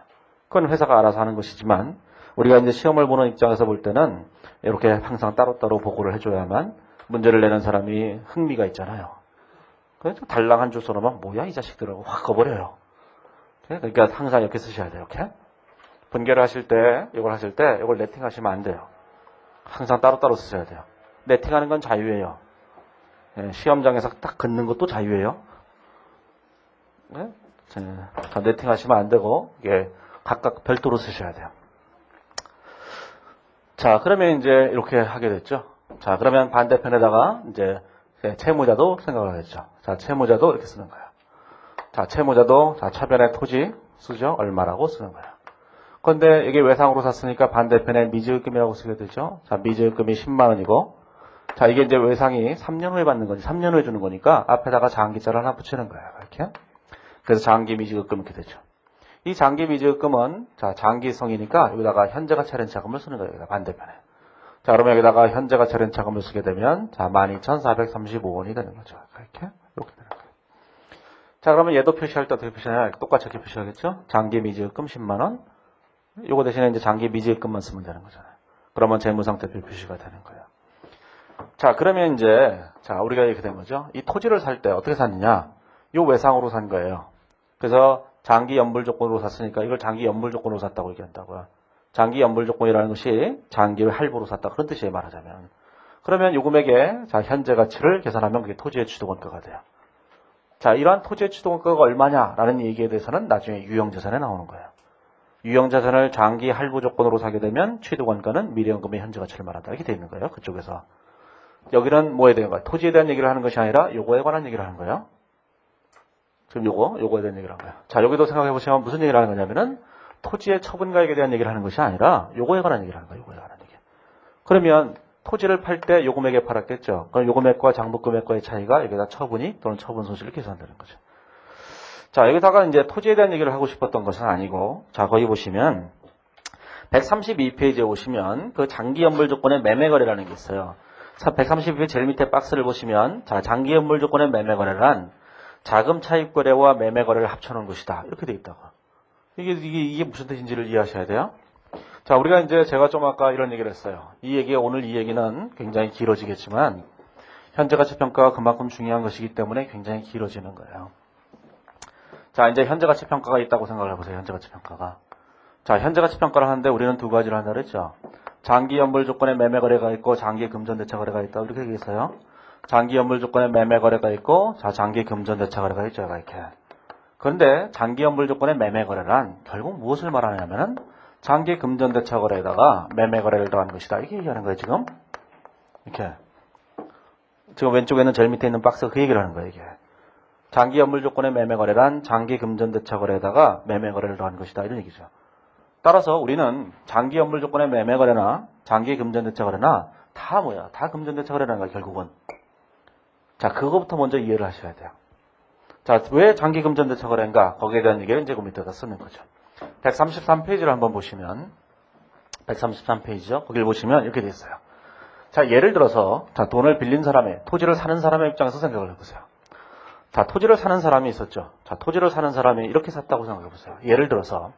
그건 회사가 알아서 하는 것이지만 우리가 이제 시험을 보는 입장에서 볼 때는 이렇게 항상 따로따로 보고를 해줘야만 문제를 내는 사람이 흥미가 있잖아요. 그래서 달랑 한 줄 써놓으면 뭐야 이 자식들하고 확 꺼버려요. 그러니까 항상 이렇게 쓰셔야 돼요. 이렇게 분계를 하실 때 이걸 네팅하시면 안 돼요. 항상 따로따로 쓰셔야 돼요. 네팅하는 건 자유예요. 시험장에서 딱 긋는 것도 자유예요. 네? 자, 네팅하시면 안 되고 이게 각각 별도로 쓰셔야 돼요. 자, 그러면 이제 이렇게 하게 됐죠. 자, 그러면 반대편에다가 이제 채무자도 생각을 하겠죠. 자, 채무자도 이렇게 쓰는 거예요. 자, 채무자도 자, 차변의 토지 쓰죠. 얼마라고 쓰는 거예요. 그런데 이게 외상으로 샀으니까 반대편에 미지급금이라고 쓰게 되죠. 자, 미지급금이 10만 원이고, 자, 이게 이제 외상이 3년 후에 받는 거지, 3년 후에 주는 거니까 앞에다가 장기자를 하나 붙이는 거예요. 이렇게. 그래서 장기 미지급금 이렇게 되죠. 이 장기 미지급금은 자, 장기성이니까 여기다가 현재 가치 할인 차금을 쓰는 거예요. 여기다 반대편에. 자, 그러면 여기다가 현재 가치 할인 차금을 쓰게 되면 자, 12,435원이 되는 거죠. 이렇게 되는 거예요. 자, 그러면 얘도 표시할 때 어떻게 표시하냐? 똑같이 이렇게 표시하겠죠? 장기 미지급금 10만 원. 요거 대신에 이제 장기 미지급금만 쓰면 되는 거잖아요. 그러면 재무상태표 표시가 되는 거예요. 자, 그러면 이제 자, 우리가 이렇게 된 거죠. 이 토지를 살 때 어떻게 샀느냐? 요 외상으로 산 거예요. 그래서 장기 연불 조건으로 샀으니까 이걸 장기 연불 조건으로 샀다고 얘기한다고요. 장기 연불 조건이라는 것이 장기 할부로 샀다 그런 뜻이에요, 말하자면. 그러면 요 금액의 자, 현재 가치를 계산하면 그게 토지의 취득원가가 돼요. 자, 이러한 토지의 취득원가가 얼마냐라는 얘기에 대해서는 나중에 유형자산에 나오는 거예요. 유형자산을 장기 할부 조건으로 사게 되면 취득원가는 미래연금의 현재 가치를 말한다 이렇게 되어 있는 거예요. 그쪽에서. 여기는 뭐에 대한 거예요? 토지에 대한 얘기를 하는 것이 아니라 요거에 관한 얘기를 하는 거예요. 지금 요거에 대한 얘기를 한 거예요. 자, 여기도 생각해 보시면 무슨 얘기를 하는 거냐면은 토지의 처분가액에 대한 얘기를 하는 것이 아니라 요거에 관한 얘기를 하는 거예요. 요거에 관한 얘기. 그러면 토지를 팔 때 요금액에 팔았겠죠. 그럼 요금액과 장부금액과의 차이가 여기다 처분이 또는 처분 손실을 계산되는 거죠. 자, 여기다가 이제 토지에 대한 얘기를 하고 싶었던 것은 아니고, 자, 거기 보시면 132페이지에 오시면 그 장기 연불 조건의 매매 거래라는 게 있어요. 132페이지 제일 밑에 박스를 보시면 자, 장기 연불 조건의 매매 거래란 자금 차입 거래와 매매 거래를 합쳐놓은 것이다. 이렇게 돼 있다고. 이게 무슨 뜻인지를 이해하셔야 돼요. 자, 우리가 이제 제가 좀 아까 이런 얘기를 했어요. 오늘 이 얘기는 굉장히 길어지겠지만 현재 가치 평가가 그만큼 중요한 것이기 때문에 굉장히 길어지는 거예요. 자, 이제 현재 가치 평가가 있다고 생각을 해보세요. 현재 가치 평가가. 자, 현재 가치 평가를 하는데 우리는 두 가지를 한다 그랬죠. 장기 연불 조건의 매매 거래가 있고 장기 금전 대차 거래가 있다. 이렇게 얘기했어요. 장기 연불 조건의 매매 거래가 있고 자, 장기 금전 대차 거래가 있죠. 이렇게. 그런데 장기 연불 조건의 매매 거래란 결국 무엇을 말하냐면은 장기 금전 대차 거래에다가 매매 거래를 더한 것이다. 이게 얘기하는 거예요, 지금. 이렇게. 지금 왼쪽에는 제일 밑에 있는 박스가 그 얘기를 하는 거예요, 이게. 장기 연불 조건의 매매 거래란 장기 금전 대차 거래에다가 매매 거래를 더한 것이다. 이런 얘기죠. 따라서 우리는 장기 연불 조건의 매매 거래나 장기 금전 대차 거래나 다 뭐야? 다 금전 대차 거래라는 거야, 결국은. 자, 그거부터 먼저 이해를 하셔야 돼요. 자, 왜 장기 금전 대차 거래인가? 거기에 대한 얘기를 이제 그 밑에다 쓰는 거죠. 133페이지를 한번 보시면 133페이지죠. 거기를 보시면 이렇게 돼 있어요. 자, 예를 들어서 자, 돈을 빌린 사람의 토지를 사는 사람의 입장에서 생각을 해보세요. 자, 토지를 사는 사람이 있었죠. 자, 토지를 사는 사람이 이렇게 샀다고 생각해 보세요. 예를 들어서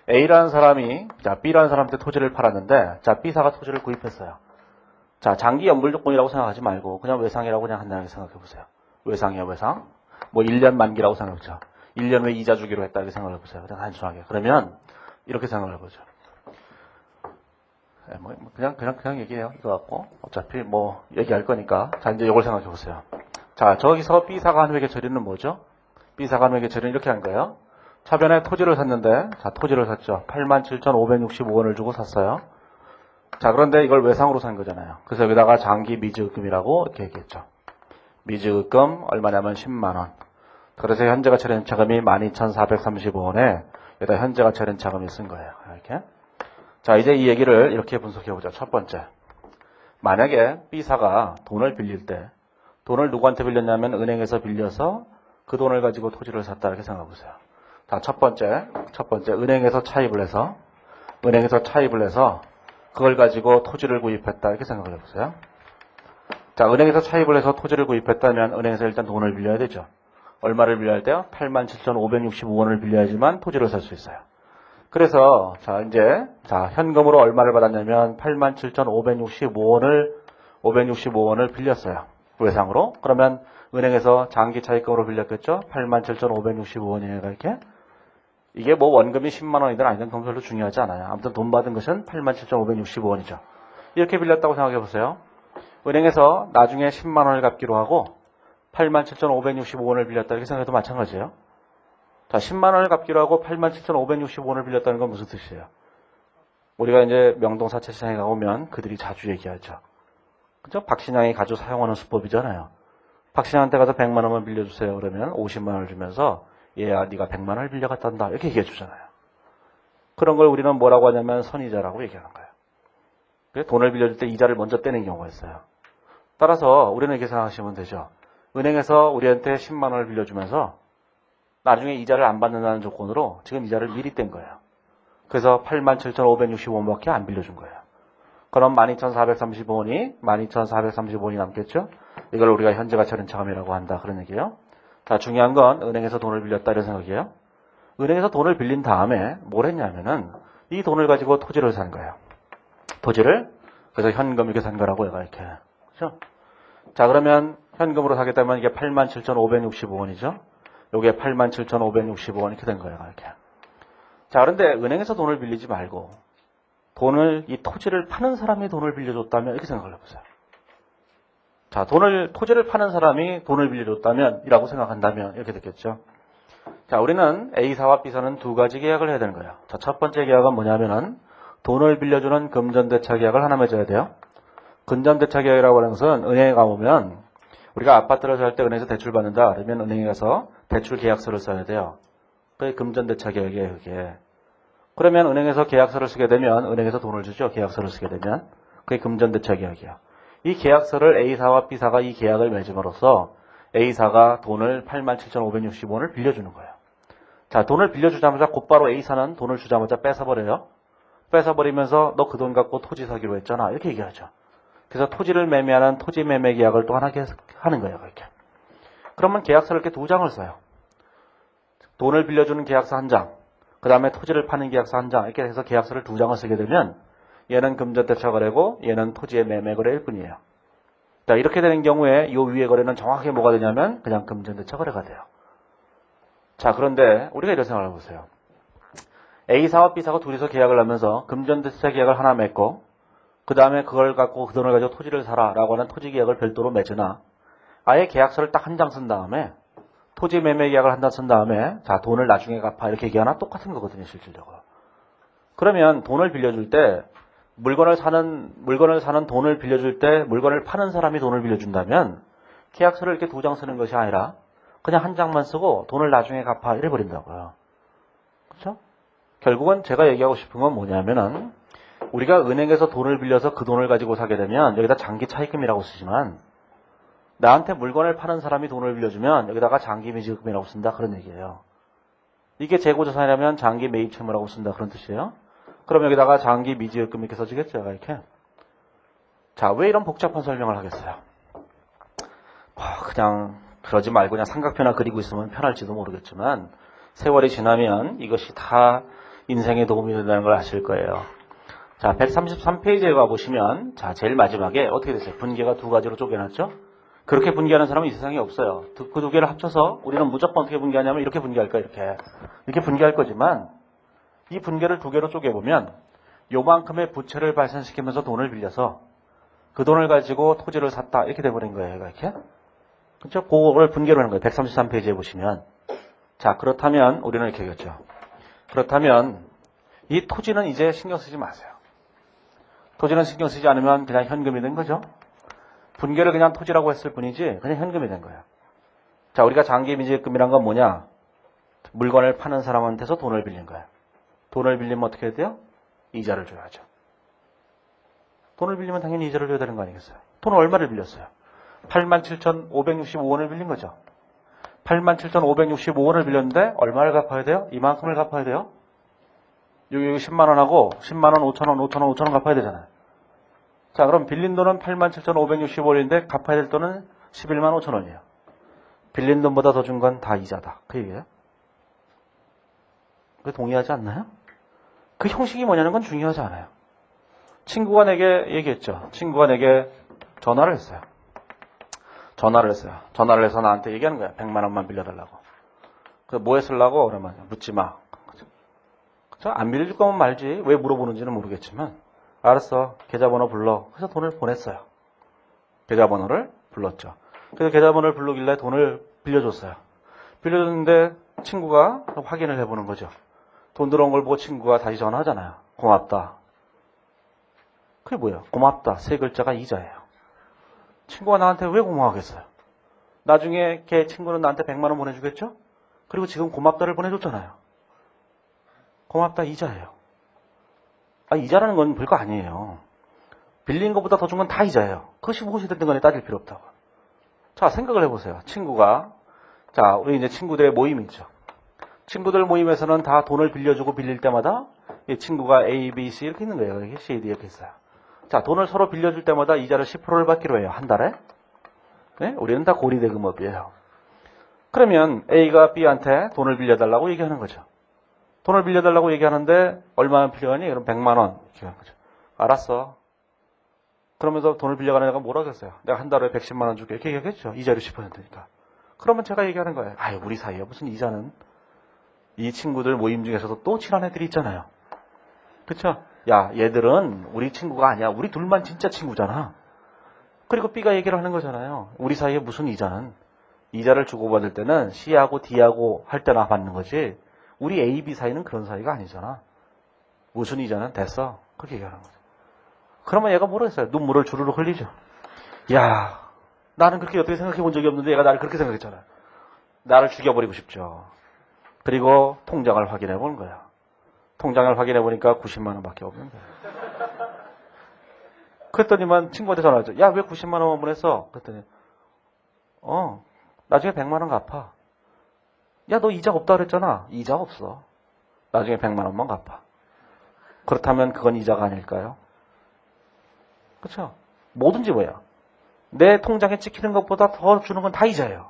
A라는 사람이 자, B라는 사람한테 토지를 팔았는데 자, B사가 토지를 구입했어요. 자, 장기 연불 조건이라고 생각하지 말고 그냥 외상이라고 그냥 간단하게 생각해 보세요. 외상이야, 외상. 뭐 1년 만기라고 생각해 보죠. 1년 후에 이자 주기로 했다 이렇게 생각해 보세요. 그냥 단순하게. 그러면 이렇게 생각을 해보죠. 그냥 얘기해요. 이거 갖고 어차피 뭐 얘기할 거니까. 자, 이제 이걸 생각해 보세요. 자, 저기서 B사가 한 획의 처리는 뭐죠? B사가 매매 처리는 이렇게 한 거예요. 차변에 토지를 샀는데, 자, 토지를 샀죠. 87,565원을 주고 샀어요. 자, 그런데 이걸 외상으로 산 거잖아요. 그래서 여기다가 장기 미지급금이라고 이렇게 얘기했죠. 미지급금 얼마냐면 10만원. 그래서 현재 가치 렌차금이 12,435원에 여기다 현재 가치 렌차금이 쓴 거예요. 이렇게. 자, 이제 이 얘기를 이렇게 분석해보자. 첫 번째. 만약에 B사가 돈을 빌릴 때, 돈을 누구한테 빌렸냐면 은행에서 빌려서 그 돈을 가지고 토지를 샀다. 이렇게 생각해보세요. 자, 첫 번째, 은행에서 차입을 해서 그걸 가지고 토지를 구입했다. 이렇게 생각을 해보세요. 자, 은행에서 차입을 해서 토지를 구입했다면 은행에서 일단 돈을 빌려야 되죠. 얼마를 빌려야 돼요? 87,565원을 빌려야지만 토지를 살 수 있어요. 그래서 자, 현금으로 얼마를 받았냐면 87,565원을 빌렸어요. 외상으로. 그러면 은행에서 장기 차입금으로 빌렸겠죠? 87,565원이니까 이렇게. 이게 뭐 원금이 10만 원이든 아니든 그건 별로 중요하지 않아요. 아무튼 돈 받은 것은 87,565원이죠. 이렇게 빌렸다고 생각해 보세요. 은행에서 나중에 10만 원을 갚기로 하고 87,565원을 빌렸다 이렇게 생각해도 마찬가지예요. 자, 10만 원을 갚기로 하고 87,565원을 빌렸다는 건 무슨 뜻이에요? 우리가 이제 명동사채 시장에 가보면 그들이 자주 얘기하죠. 그죠? 박신양이 가지고 사용하는 수법이잖아요. 박신양한테 가서 100만 원만 빌려주세요. 그러면 50만 원을 주면서 얘야 네가 100만 원을 빌려갔단다 이렇게 얘기해 주잖아요. 그런 걸 우리는 뭐라고 하냐면 선이자라고 얘기하는 거예요. 그래서 돈을 빌려줄 때 이자를 먼저 떼는 경우가 있어요. 따라서 우리는 이렇게 생각하시면 되죠. 은행에서 우리한테 10만 원을 빌려주면서 나중에 이자를 안 받는다는 조건으로 지금 이자를 미리 뗀 거예요. 그래서 87,565원밖에 안 빌려준 거예요. 그럼 12,435원이 남겠죠? 이걸 우리가 현재 가치 렌차금이라고 한다 그런 얘기예요. 자, 중요한 건 은행에서 돈을 빌렸다 이런 생각이에요. 은행에서 돈을 빌린 다음에 뭘 했냐면은 이 돈을 가지고 토지를 산 거예요. 토지를 그래서 현금 이렇게 산 거라고 얘가 이렇게. 그렇죠? 자, 그러면 현금으로 사겠다면 이게 87,565원이죠. 요게 87,565원 이렇게 된 거예요, 이렇게. 자, 그런데 은행에서 돈을 빌리지 말고 이 토지를 파는 사람이 돈을 빌려줬다면 이렇게 생각을 해보세요. 자, 토지를 파는 사람이 돈을 빌려줬다면 이라고 생각한다면 이렇게 됐겠죠. 자, 우리는 A사와 B사는 두 가지 계약을 해야 되는 거예요. 자, 첫 번째 계약은 뭐냐면은 돈을 빌려주는 금전대차 계약을 하나 맺어야 돼요. 금전대차 계약이라고 하는 것은 은행에 가보면 우리가 아파트를 살 때 은행에서 대출 받는다 그러면 은행에 가서 대출 계약서를 써야 돼요. 그게 금전대차 계약이에요, 그게. 그러면 은행에서 계약서를 쓰게 되면 은행에서 돈을 주죠. 계약서를 쓰게 되면. 그게 금전대차 계약이에요. 이 계약서를 A사와 B사가 이 계약을 맺음으로써 A사가 돈을 87,565원을 빌려주는 거예요. 자, 돈을 빌려주자마자 곧바로 A사는 돈을 주자마자 뺏어버려요. 뺏어버리면서 너 그 돈 갖고 토지 사기로 했잖아. 이렇게 얘기하죠. 그래서 토지를 매매하는 토지 매매 계약을 또 하나 하는 거예요. 이렇게. 그러면 계약서를 이렇게 두 장을 써요. 돈을 빌려주는 계약서 한 장, 그 다음에 토지를 파는 계약서 한 장, 이렇게 해서 계약서를 두 장을 쓰게 되면 얘는 금전대차 거래고 얘는 토지의 매매 거래일 뿐이에요. 자, 이렇게 되는 경우에 이 위의 거래는 정확하게 뭐가 되냐면 그냥 금전대차 거래가 돼요. 자, 그런데 우리가 이런 생각을 해보세요. A사와 B사가 둘이서 계약을 하면서 금전대차 계약을 하나 맺고 그 다음에 그걸 갖고 그 돈을 가지고 토지를 사라 라고 하는 토지 계약을 별도로 맺으나 아예 계약서를 딱 한 장 쓴 다음에 토지 매매 계약을 한 장 쓴 다음에 자, 돈을 나중에 갚아 이렇게 얘기하나 똑같은 거거든요, 실질적으로. 그러면 돈을 빌려줄 때 물건을 사는 돈을 빌려줄 때 물건을 파는 사람이 돈을 빌려준다면 계약서를 이렇게 두 장 쓰는 것이 아니라 그냥 한 장만 쓰고 돈을 나중에 갚아 이래 버린다고요. 그렇죠? 결국은 제가 얘기하고 싶은 건 뭐냐면은 우리가 은행에서 돈을 빌려서 그 돈을 가지고 사게 되면 여기다 장기 차입금이라고 쓰지만 나한테 물건을 파는 사람이 돈을 빌려주면 여기다가 장기 미지급금이라고 쓴다 그런 얘기예요. 이게 재고자산이라면 장기 매입 채무라고 쓴다 그런 뜻이에요. 그럼 여기다가 장기 미지급금 이렇게 써지겠죠, 이렇게. 자, 왜 이런 복잡한 설명을 하겠어요? 그냥 그러지 말고 그냥 삼각표나 그리고 있으면 편할지도 모르겠지만 세월이 지나면 이것이 다 인생에 도움이 된다는 걸 아실 거예요. 자, 133페이지에 가보시면 자, 제일 마지막에 어떻게 됐어요? 분계가 두 가지로 쪼개놨죠? 그렇게 분계하는 사람은 이 세상에 없어요. 그 두 개를 합쳐서 우리는 무조건 어떻게 분계하냐면 이렇게 분계할 거야, 이렇게 분계할 거지만 이 분계를 두 개로 쪼개보면 요만큼의 부채를 발생시키면서 돈을 빌려서 그 돈을 가지고 토지를 샀다 이렇게 돼버린 거예요, 이렇게. 그렇죠? 그걸 분계로 하는 거예요. 133페이지에 보시면. 자, 그렇다면 우리는 이렇게 얘기했죠. 그렇다면 이 토지는 이제 신경 쓰지 마세요. 토지는 신경 쓰지 않으면 그냥 현금이 된 거죠. 분괴를 그냥 토지라고 했을 뿐이지 그냥 현금이 된 거예요. 자, 우리가 장기미지금이란 건 뭐냐? 물건을 파는 사람한테서 돈을 빌린 거예요. 돈을 빌리면 어떻게 해야 돼요? 이자를 줘야죠. 돈을 빌리면 당연히 이자를 줘야 되는 거 아니겠어요? 돈을 얼마를 빌렸어요? 87,565원을 빌린 거죠. 87,565원을 빌렸는데 얼마를 갚아야 돼요? 이만큼을 갚아야 돼요. 여기 10만 원하고 10만 원, 5천 원, 5천 원, 5천 원 갚아야 되잖아요. 자, 그럼 빌린 돈은 87,565원인데 갚아야 될 돈은 11만 5천 원이에요. 빌린 돈보다 더 준 건 다 이자다. 그 얘기예요. 그 동의하지 않나요? 그 형식이 뭐냐는 건 중요하지 않아요. 친구가 내게 얘기했죠. 친구가 내게 전화를 했어요. 전화를 해서 나한테 얘기하는 거야. 100만 원만 빌려달라고. 그 뭐에 쓰려고? 그러면 묻지 마. 그쵸? 안 빌려줄 거면 말지. 왜 물어보는지는 모르겠지만 알았어. 계좌번호 불러. 그래서 돈을 보냈어요. 계좌번호를 불렀죠. 그래서 계좌번호를 부르길래 돈을 빌려줬어요. 빌려줬는데 친구가 확인을 해보는 거죠. 돈 들어온 걸 보고 친구가 다시 전화하잖아요. 고맙다. 그게 뭐예요? 고맙다. 세 글자가 이자예요. 친구가 나한테 왜 고마워하겠어요? 나중에 걔 친구는 나한테 100만 원 보내주겠죠? 그리고 지금 고맙다를 보내줬잖아요. 고맙다 이자예요. 이자라는 건 별거 아니에요. 빌린 것보다 더 준 건 다 이자예요. 그것이 무엇이 됐든 간에 따질 필요 없다고. 자, 생각을 해보세요. 친구가, 자, 우리 이제 친구들의 모임이 있죠. 친구들 모임에서는 다 돈을 빌려주고 빌릴 때마다 이 친구가 A, B, C 이렇게 있는 거예요. 이렇게 C, D 이렇게 있어요. 자, 돈을 서로 빌려줄 때마다 이자를 10%를 받기로 해요. 한 달에. 네? 우리는 다 고리대금업이에요. 그러면 A가 B한테 돈을 빌려달라고 얘기하는 거죠. 돈을 빌려달라고 얘기하는데 얼마나 필요하니? 그럼 100만 원. 이렇게 하는 거죠. 알았어. 그러면서 돈을 빌려가는 애가 뭐라고 했어요? 내가 한 달에 110만 원 줄게. 이렇게 얘기하겠죠. 이자율이 10%니까. 그러면 제가 얘기하는 거예요. 아유, 우리 사이에 무슨 이자는. 이 친구들 모임 중에서도 또 친한 애들이 있잖아요. 그쵸? 야, 얘들은 우리 친구가 아니야. 우리 둘만 진짜 친구잖아. 그리고 B가 얘기를 하는 거잖아요. 우리 사이에 무슨 이자는. 이자를 주고받을 때는 C하고 D하고 할 때나 받는 거지. 우리 A, B 사이는 그런 사이가 아니잖아. 무슨 이자는 됐어. 그렇게 얘기하는 거죠. 그러면 얘가 뭐라 했어요? 눈물을 주르르 흘리죠. 야, 나는 그렇게 어떻게 생각해 본 적이 없는데 얘가 나를 그렇게 생각했잖아요. 나를 죽여버리고 싶죠. 그리고 통장을 확인해 보는 거야. 통장을 확인해 보니까 90만 원밖에 없는 거야. 그랬더니만 친구한테 전화했죠. 야, 왜 90만 원만 보냈어? 그랬더니 나중에 100만 원 갚아. 야, 너 이자 없다 그랬잖아. 이자 없어. 나중에 100만 원만 갚아. 그렇다면 그건 이자가 아닐까요? 그렇죠? 뭐든지 뭐야. 내 통장에 찍히는 것보다 더 주는 건 다 이자예요.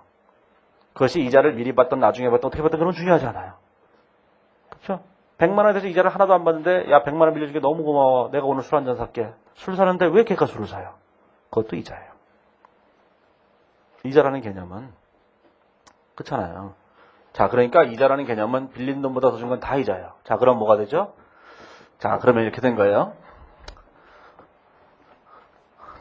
그것이 이자를 미리 받던 나중에 받던 어떻게 받던 그런 중요하지 않아요. 그렇죠? 100만 원에 대해서 이자를 하나도 안 받는데 야 100만 원 빌려주게 너무 고마워. 내가 오늘 술 한잔 살게. 술 사는데 왜 걔가 술을 사요? 그것도 이자예요. 이자라는 개념은 그렇잖아요. 자, 그러니까 이자라는 개념은 빌린 돈보다 더 준 건 다 이자예요. 자, 그럼 뭐가 되죠? 자, 그러면 이렇게 된 거예요.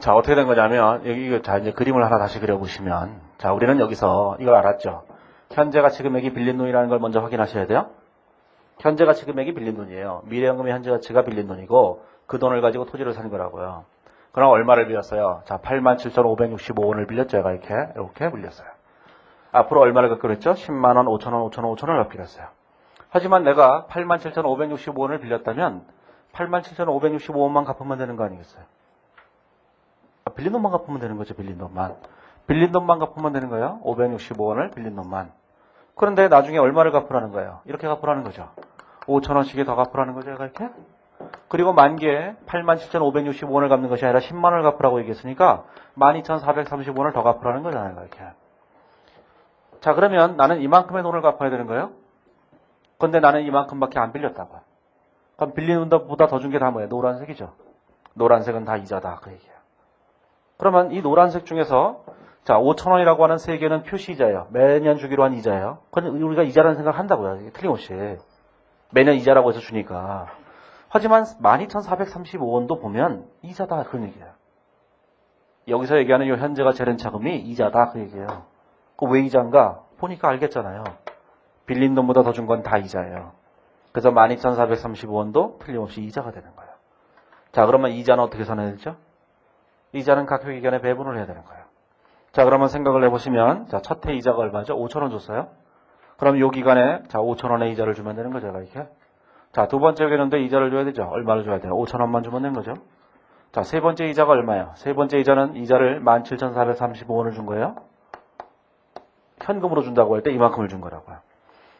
자, 어떻게 된 거냐면 자, 이제 그림을 하나 다시 그려보시면 자, 우리는 여기서 이걸 알았죠. 현재 가치 금액이 빌린 돈이라는 걸 먼저 확인하셔야 돼요. 현재 가치 금액이 빌린 돈이에요. 미래연금의 현재 가치가 빌린 돈이고 그 돈을 가지고 토지를 산 거라고요. 그럼 얼마를 빌렸어요? 자, 87,565원을 빌렸죠. 제가 이렇게 빌렸어요. 앞으로 얼마를 갚기로 했죠? 10만 원, 5천 원, 5천 원, 5천 원을 갚기로 했어요. 하지만 내가 87,565원을 빌렸다면 87,565원만 갚으면 되는 거 아니겠어요? 빌린 돈만 갚으면 되는 거죠. 빌린 돈만. 빌린 돈만 갚으면 되는 거예요. 565원을 빌린 돈만. 그런데 나중에 얼마를 갚으라는 거예요? 이렇게 갚으라는 거죠. 5천 원씩이 더 갚으라는 거죠. 이렇게. 그리고 만기에 87,565원을 갚는 것이 아니라 10만 원을 갚으라고 얘기했으니까 12,430원을 더 갚으라는 거잖아요. 이렇게. 자, 그러면 나는 이만큼의 돈을 갚아야 되는 거예요? 근데 나는 이만큼밖에 안 빌렸다고. 그럼 빌리는 돈보다 더 준 게 다 뭐예요? 노란색이죠. 노란색은 다 이자다. 그 얘기예요. 그러면 이 노란색 중에서 자, 5,000원이라고 하는 세 개는 표시이자예요. 매년 주기로 한 이자예요. 그건 우리가 이자라는 생각을 한다고요. 틀림없이. 매년 이자라고 해서 주니까. 하지만 12,435원도 보면 이자다. 그런 얘기예요. 여기서 얘기하는 이 현재가 재련차금이 이자다. 그 얘기예요. 그 왜 이자인가? 보니까 알겠잖아요. 빌린 돈보다 더 준 건 다 이자예요. 그래서 12,435원도 틀림없이 이자가 되는 거예요. 자, 그러면 이자는 어떻게 써내야 되죠? 이자는 각 회기간에 배분을 해야 되는 거예요. 자, 그러면 생각을 해보시면, 자, 첫 해 이자가 얼마죠? 5,000원 줬어요. 그럼 요 기간에, 자, 5,000원의 이자를 주면 되는 거죠, 이렇게. 자, 두 번째 회계는데 이자를 줘야 되죠. 얼마를 줘야 돼요? 5,000원만 주면 되는 거죠. 자, 세 번째 이자가 얼마예요? 세 번째 이자는 이자를 17,435원을 준 거예요. 현금으로 준다고 할 때 이만큼을 준 거라고요.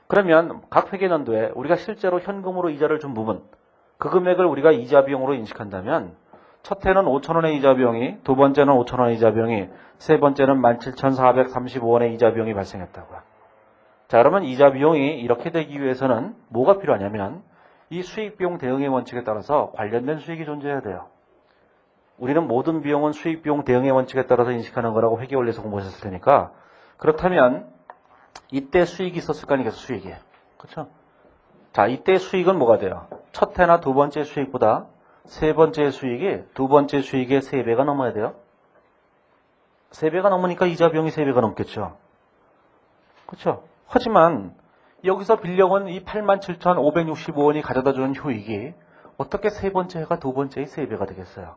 그러면 각 회계연도에 우리가 실제로 현금으로 이자를 준 부분, 그 금액을 우리가 이자 비용으로 인식한다면 첫 해는 5,000원의 이자 비용이, 두 번째는 5,000원의 이자 비용이, 세 번째는 17,435원의 이자 비용이 발생했다고요. 자, 그러면 이자 비용이 이렇게 되기 위해서는 뭐가 필요하냐면 이 수익 비용 대응의 원칙에 따라서 관련된 수익이 존재해야 돼요. 우리는 모든 비용은 수익 비용 대응의 원칙에 따라서 인식하는 거라고 회계 원리에서 공부하셨을 테니까, 그렇다면 이때 수익이 있었을 거 아니겠어, 수익이. 그렇죠? 자, 이때 수익은 뭐가 돼요? 첫 해나 두 번째 수익보다 세 번째 수익이 두 번째 수익의 3배가 넘어야 돼요. 3배가 넘으니까 이자 비용이 3배가 넘겠죠. 그렇죠? 하지만 여기서 빌려온 이 87,565원이 가져다 주는 효익이 어떻게 세 번째 해가 두 번째의 3배가 되겠어요?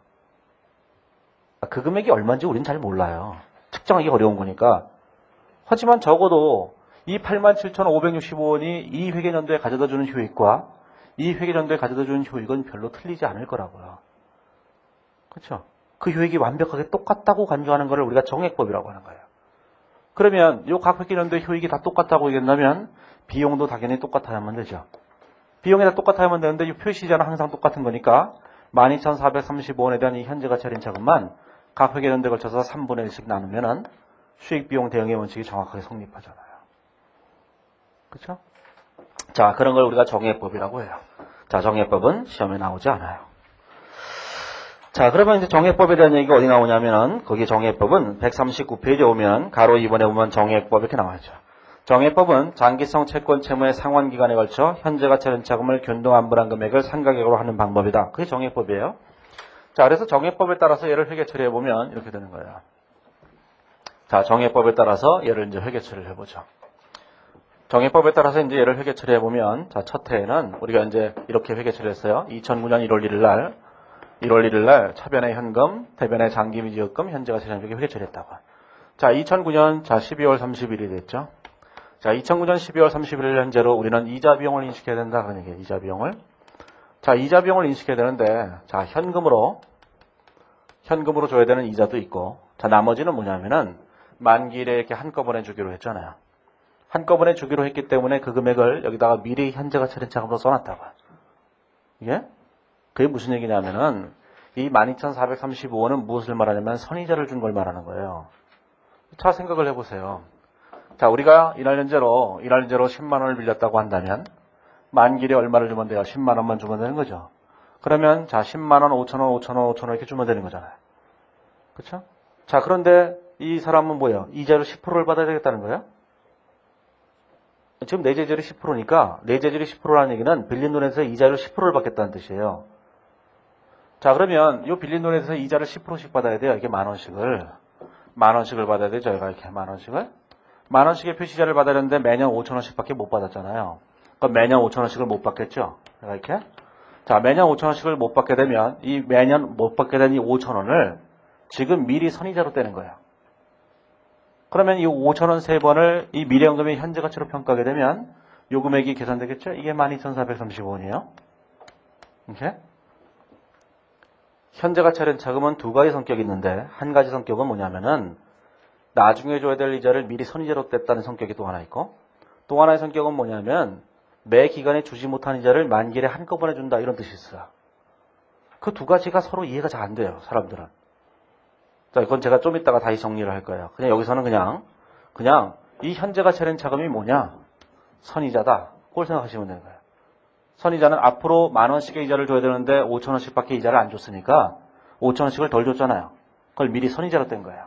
그 금액이 얼마인지 우리는 잘 몰라요. 측정하기 어려운 거니까. 하지만 적어도 이 87,565원이 이 회계연도에 가져다 주는 효익과 이 회계연도에 가져다 주는 효익은 별로 틀리지 않을 거라고요. 그렇죠? 그 효익이 완벽하게 똑같다고 간주하는 것을 우리가 정액법이라고 하는 거예요. 그러면 이 각 회계연도의 효익이 다 똑같다고 얘기한다면 비용도 당연히 똑같아야만 되죠. 비용이 다 똑같아야만 되는데 이 표시자는 항상 똑같은 거니까 12,435원에 대한 이 현재 가치 할인 차금만 각 회계연도에 걸쳐서 3분의 1씩 나누면은 수익 비용 대응의 원칙이 정확하게 성립하잖아요. 그렇죠? 자, 그런 걸 우리가 정액법이라고 해요. 자, 정액법은 시험에 나오지 않아요. 자, 그러면 이제 정액법에 대한 얘기가 어디 나오냐면은 거기 정액법은 139페이지에 오면 가로 2번에 보면 정액법 이렇게 나와있죠. 정액법은 장기성 채권 채무의 상환 기간에 걸쳐 현재 가치 할인 차금을 변동 안 불한 금액을 상가격으로 하는 방법이다. 그게 정액법이에요. 자, 그래서 정액법에 따라서 얘를 회계 처리해 보면 이렇게 되는 거예요. 자, 정액법에 따라서 얘를 이제 회계 처리를 해보죠. 정액법에 따라서 이제 얘를 회계 처리해 보면, 자, 첫 해에는 우리가 이제 이렇게 회계 처리했어요. 2009년 1월 1일 날 차변의 현금, 대변의 장기미지급금, 현재 가치 할인 이렇게 회계 처리했다고. 자, 2009년 자 12월 30일이 됐죠. 자, 2009년 12월 31일 현재로 우리는 이자 비용을 인식해야 된다 그런 얘기예요. 이자 비용을. 자, 이자 비용을 인식해야 되는데, 자, 현금으로 줘야 되는 이자도 있고, 자, 나머지는 뭐냐면은 만기일에 이렇게 한꺼번에 주기로 했잖아요. 한꺼번에 주기로 했기 때문에 그 금액을 여기다가 미리 현재 가치 할인 차금으로 써놨다고. 이게? 그게 무슨 얘기냐면은 이 12,435원은 무엇을 말하냐면 선이자를 준 걸 말하는 거예요. 자, 생각을 해보세요. 자, 우리가 이날 현재로 10만 원을 빌렸다고 한다면 만기일에 얼마를 주면 돼요? 10만 원만 주면 되는 거죠. 그러면 자, 10만 원, 5천 원, 5천 원, 5천 원 이렇게 주면 되는 거잖아요. 그렇죠? 자, 그런데 이 사람은 뭐예요? 이자로 10%를 받아야 되겠다는 거예요? 지금 내재질이 10%니까 내재질이 10%라는 얘기는 빌린 돈에서 이자를 10%를 받겠다는 뜻이에요. 자, 그러면 이 빌린 돈에서 이자를 10%씩 받아야 돼요. 이게 만 원씩을 받아야 되죠. 얘가 이렇게 만 원씩의 표시자를 받아야 되는데 매년 5천 원씩밖에 못 받았잖아요. 그럼 매년 5천 원씩을 못 받겠죠. 얘가 이렇게. 자, 매년 5천 원씩을 못 받게 되면 이 매년 못 받게 된 이 5천 원을 지금 미리 선이자로 떼는 거예요. 그러면 이 5천 원 3번을 이 미래연금의 현재 가치로 평가하게 되면 요 금액이 계산되겠죠? 이게 12,435원이에요. 이렇게. 현재 가치 할인 차금은 두 가지 성격이 있는데 한 가지 성격은 뭐냐면은 나중에 줘야 될 이자를 미리 선이자로 뗐다는 성격이 또 하나 있고, 또 하나의 성격은 뭐냐면 매 기간에 주지 못한 이자를 만기일에 한꺼번에 준다 이런 뜻이 있어요. 그 두 가지가 서로 이해가 잘 안 돼요, 사람들은. 자, 이건 제가 좀 이따가 다시 정리를 할 거예요. 그냥 여기서는 그냥 이 현재 가치 할인 차금이 뭐냐? 선이자다. 그걸 생각하시면 되는 거예요. 선이자는 앞으로 만 원씩의 이자를 줘야 되는데 5천 원씩밖에 이자를 안 줬으니까 5천 원씩을 덜 줬잖아요. 그걸 미리 선이자로 뗀 거예요.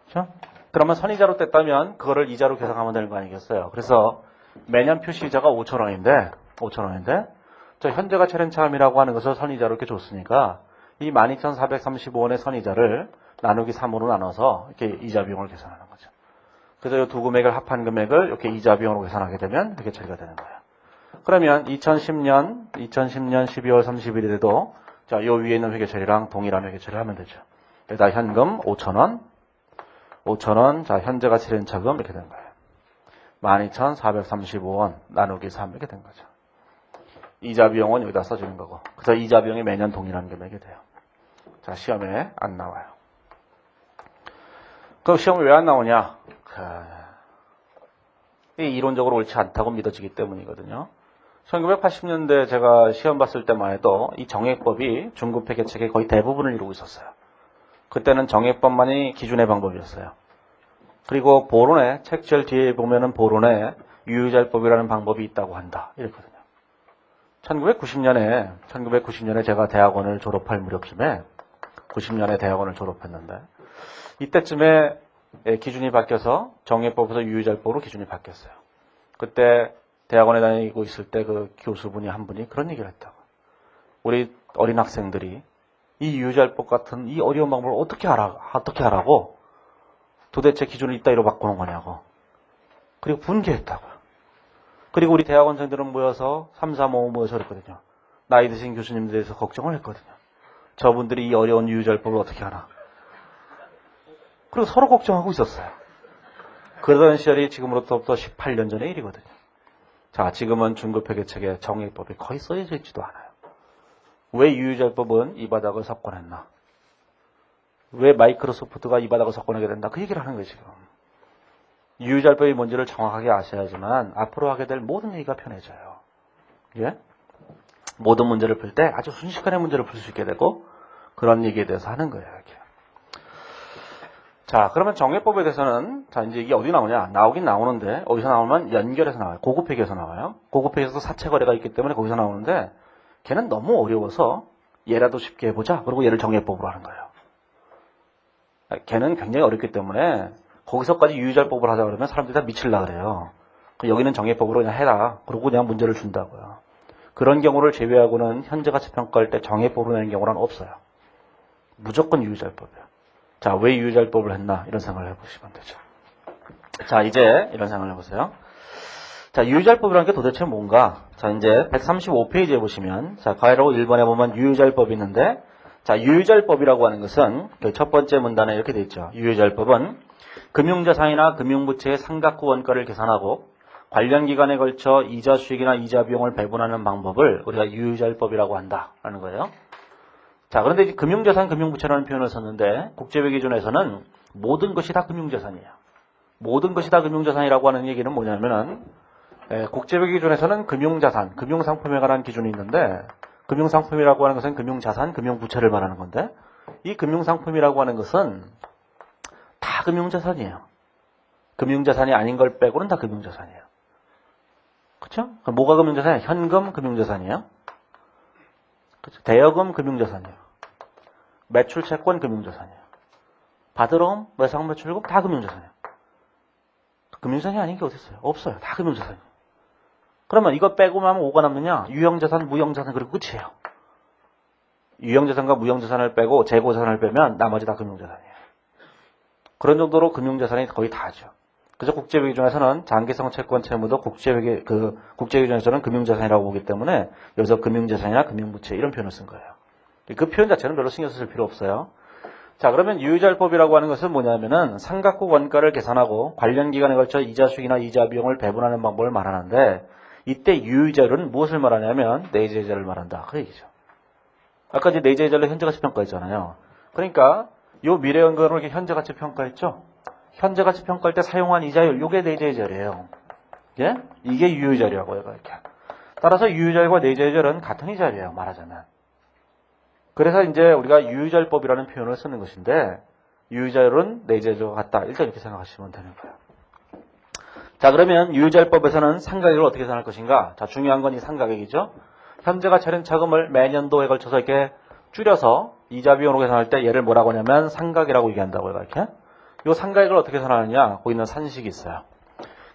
그렇죠? 그러면 선이자로 뗐다면 그거를 이자로 계산하면 되는 거 아니겠어요? 그래서 매년 표시 이자가 5천 원인데 저 현재 가치 할인 차금이라고 하는 것을 선이자로 이렇게 줬으니까 이 12,435원의 선이자를 나누기 3으로 나눠서 이렇게 이자 비용을 계산하는 거죠. 그래서 이 두 금액을 합한 금액을 이렇게 이자 비용으로 계산하게 되면 회계 처리가 되는 거예요. 그러면 2010년 12월 30일에도 자, 요 위에 있는 회계 처리랑 동일한 회계 처리를 하면 되죠. 여기다 현금 5,000원, 5,000원, 자, 현재 가치 렌차금 이렇게 된 거예요. 12,435원 나누기 3 이렇게 된 거죠. 이자 비용은 여기다 써주는 거고. 그래서 이자 비용이 매년 동일한 금액이 돼요. 자, 시험에 안 나와요. 그럼 시험에 왜 안 나오냐? 이 이론적으로 옳지 않다고 믿어지기 때문이거든요. 1980년대 제가 시험 봤을 때만 해도 이 정액법이 중급 회계책의 거의 대부분을 이루고 있었어요. 그때는 정액법만이 기준의 방법이었어요. 그리고 보론에 책 제일 뒤에 보면은 보론에 유효자율법이라는 방법이 있다고 한다. 이랬거든요. 1990년에 제가 대학원을 졸업할 무렵쯤에 90년에 대학원을 졸업했는데 이때쯤에 기준이 바뀌어서 정액법에서 유효자율법으로 기준이 바뀌었어요. 그때 대학원에 다니고 있을 때 그 교수분이 한 분이 그런 얘기를 했다고. 우리 어린 학생들이 이 유효자율법 같은 이 어려운 방법을 어떻게 하라고 도대체 기준을 이따위로 바꾸는 거냐고. 그리고 분개했다고요. 그리고 우리 대학원생들은 모여서 3, 4, 5 모여서 그랬거든요. 나이 드신 교수님들에 대해서 걱정을 했거든요. 저분들이 이 어려운 유효자율법을 어떻게 하나. 그리고 서로 걱정하고 있었어요. 그러던 시절이 지금으로부터 18년 전의 일이거든요. 자, 지금은 중급회계책에 정액법이 거의 써져 있지도 않아요. 왜 유효자율법은 이 바닥을 석권했나? 왜 마이크로소프트가 이 바닥을 석권하게 된다? 그 얘기를 하는 거예요, 지금. 유효자율법이 뭔지를 정확하게 아셔야지만 앞으로 하게 될 모든 얘기가 편해져요. 예? 모든 문제를 풀 때 아주 순식간에 문제를 풀 수 있게 되고 그런 얘기에 대해서 하는 거예요, 이렇게. 자, 그러면 정액법에 대해서는, 자, 이제 이게 어디 나오냐? 나오긴 나오는데, 어디서 나오면 연결해서 나와요. 고급회계에서 나와요. 고급회계에서도 사채거래가 있기 때문에 거기서 나오는데, 걔는 너무 어려워서 얘라도 쉽게 해보자. 그리고 얘를 정액법으로 하는 거예요. 걔는 굉장히 어렵기 때문에, 거기서까지 유효자율법을 하자 그러면 사람들이 다 미칠라 그래요. 여기는 정액법으로 그냥 해라. 그러고 그냥 문제를 준다고요. 그런 경우를 제외하고는 현재 가치 평가할 때 정액법으로 내는 경우는 없어요. 무조건 유효자율법이에요. 자, 왜 유효자율법을 했나? 이런 생각을 해보시면 되죠. 자, 이제 이런 생각을 해보세요. 자, 유효자율법이라는 게 도대체 뭔가? 자, 이제 135페이지에 보시면, 자, 가로 1번에 보면 유효자율법이 있는데, 자, 유효자율법이라고 하는 것은 첫 번째 문단에 이렇게 돼 있죠. 유효자율법은 금융자산이나 금융부채의 상각후 원가를 계산하고 관련 기간에 걸쳐 이자 수익이나 이자 비용을 배분하는 방법을 우리가 유효자율법이라고 한다라는 거예요. 자, 그런데 이제 금융자산, 금융부채라는 표현을 썼는데 국제회 기준에서는 모든 것이 다 금융자산이에요. 모든 것이 다 금융자산이라고 하는 얘기는 뭐냐면은 국제회 기준에서는 금융자산, 금융상품에 관한 기준이 있는데 금융상품이라고 하는 것은 금융자산, 금융부채를 말하는 건데 이 금융상품이라고 하는 것은 다 금융자산이에요. 금융자산이 아닌 걸 빼고는 다 금융자산이에요. 그렇죠? 뭐가 금융자산이에요? 현금 금융자산이에요. 그렇죠? 대여금 금융자산이에요. 매출 채권 금융자산이에요. 받으러옴, 외상 매출금 다 금융자산이에요. 금융자산이 아닌 게 어디 있어요? 없어요. 다 금융자산이에요. 그러면 이거 빼고만 하면 뭐가 남느냐? 유형자산, 무형자산 그리고 끝이에요. 유형자산과 무형자산을 빼고 재고자산을 빼면 나머지 다 금융자산이에요. 그런 정도로 금융자산이 거의 다죠. 그래서 국제회 기준에서는 장기성 채권 채무도 국제회 기준에서는 금융자산이라고 보기 때문에 여기서 금융자산이나 금융부채 이런 표현을 쓴 거예요. 그 표현 자체는 별로 신경 쓸 필요 없어요. 자, 그러면 유효자율법이라고 하는 것은 뭐냐면은 상각후 원가를 계산하고 관련 기간에 걸쳐 이자 수익이나 이자 비용을 배분하는 방법을 말하는데 이때 유효자율은 무엇을 말하냐면 내재자를 말한다. 그 얘기죠. 아까 이제 내재자를 현재가치 평가했잖아요. 그러니까 요 미래연금을 이렇게 현재가치 평가했죠. 현재가치 평가할 때 사용한 이자율, 요게 내재자율이에요. 예? 이게 유효자율이라고 해요. 이렇게. 따라서 유효자율과 내재자율은 같은 이자율이에요. 말하자면. 그래서 이제 우리가 유효자율법이라는 표현을 쓰는 것인데 유효자율은 내재자율과 같다. 일단 이렇게 생각하시면 되는 거예요. 자, 그러면 유효자율법에서는 상각액을 어떻게 계산할 것인가? 자, 중요한 건 이 상각액이죠. 현재가 차린 차금을 매년도에 걸쳐서 이렇게 줄여서 이자 비용으로 계산할 때 얘를 뭐라고 하냐면 상각이라고 얘기한다고요. 이렇게. 이 상각액을 어떻게 계산하느냐? 거기 있는 산식이 있어요.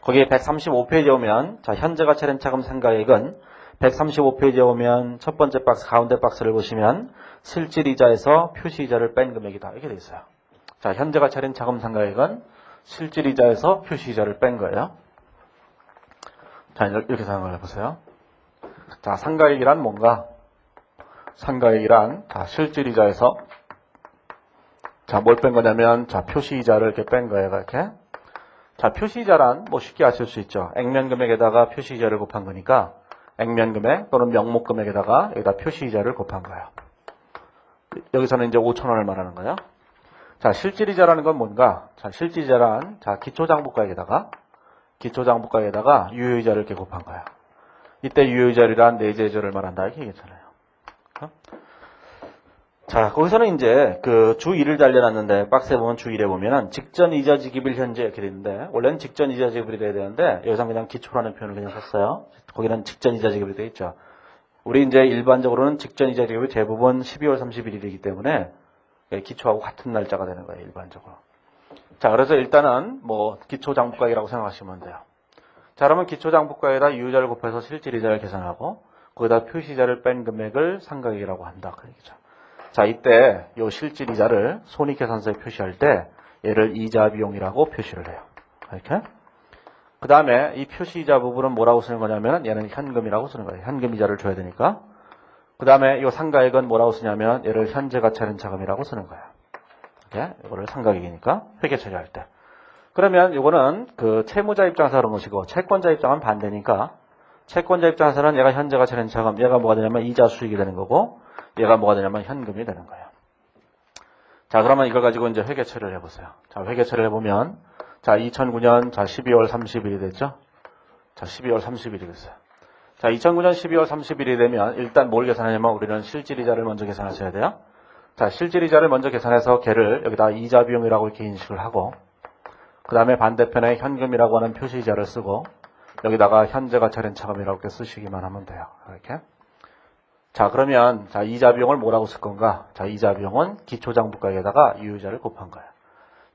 거기에 135페이지에 오면 자, 현재가 차린 차금 상각액은 135페이지에 오면 첫 번째 박스, 가운데 박스를 보시면 실질이자에서 표시이자를 뺀 금액이다. 이렇게 돼 있어요. 자, 현재가 차린 차금 상각액은 실질이자에서 표시이자를 뺀 거예요. 자, 이렇게 생각을 해보세요. 자, 상가액이란 뭔가? 상가액이란, 자, 실질이자에서, 자, 뭘 뺀 거냐면, 자, 표시이자를 이렇게 뺀 거예요, 이렇게. 자, 표시이자란, 뭐 쉽게 아실 수 있죠. 액면금액에다가 표시이자를 곱한 거니까, 액면금액 또는 명목금액에다가 여기다 표시이자를 곱한 거예요. 여기서는 이제 5,000원을 말하는 거예요. 자, 실질이자라는 건 뭔가? 자, 실질이자란, 자, 기초장부가액에다가 유효이자를 이렇게 곱한 거예요. 이때 유효이자란 내재이자를 말한다, 이렇게 얘기했잖아요. 자, 거기서는 이제 그 주 1을 달려놨는데, 박스에 보면 주 1에 보면은 직전 이자 지급일 현재 이렇게 돼 있는데, 원래는 직전 이자 지급이 돼야 되는데, 여기서 그냥 기초라는 표현을 그냥 썼어요. 거기는 직전 이자 지급이 돼 있죠. 우리 이제 일반적으로는 직전 이자 지급이 대부분 12월 31일이기 때문에, 기초하고 같은 날짜가 되는 거예요, 일반적으로. 자, 그래서 일단은 뭐 기초장부가액이라고 생각하시면 돼요. 자, 그러면 기초장부가액에다 유효자를 곱해서 실질이자를 계산하고 거기다 표시이자를 뺀 금액을 상가액이라고 한다, 그 얘기죠. 자, 이때 요 실질이자를 손익계산서에 표시할 때 얘를 이자 비용이라고 표시를 해요. 이렇게. 그 다음에 이 표시이자 부분은 뭐라고 쓰는 거냐면 얘는 현금이라고 쓰는 거예요. 현금이자를 줘야 되니까. 그 다음에 이 상가액은 뭐라고 쓰냐면 얘를 현재가치 할인차금이라고 쓰는 거예요. 이렇게 이거를 상가액이니까 회계 처리할 때. 그러면 이거는 그 채무자 입장에서 그런 것이고 채권자 입장은 반대니까 채권자 입장에서는 얘가 현재가치 할인차금, 얘가 뭐가 되냐면 이자 수익이 되는 거고 얘가 뭐가 되냐면 현금이 되는 거예요. 자, 그러면 이걸 가지고 이제 회계 처리를 해보세요. 자, 회계 처리를 해보면 자, 2009년 자 12월 30일이 됐죠. 자, 12월 30일이 됐어요. 자, 2009년 12월 30일이 되면 일단 뭘 계산하냐면 우리는 실질이자를 먼저 계산하셔야 돼요. 자, 실질이자를 먼저 계산해서 걔를 여기다 이자 비용이라고 이렇게 인식을 하고 그 다음에 반대편에 현금이라고 하는 표시이자를 쓰고 여기다가 현재가치 할인차금이라고 이렇게 쓰시기만 하면 돼요. 이렇게. 자, 그러면 자, 이자 비용을 뭐라고 쓸 건가? 자, 이자 비용은 기초장부가액에다가 유효자를 곱한 거예요.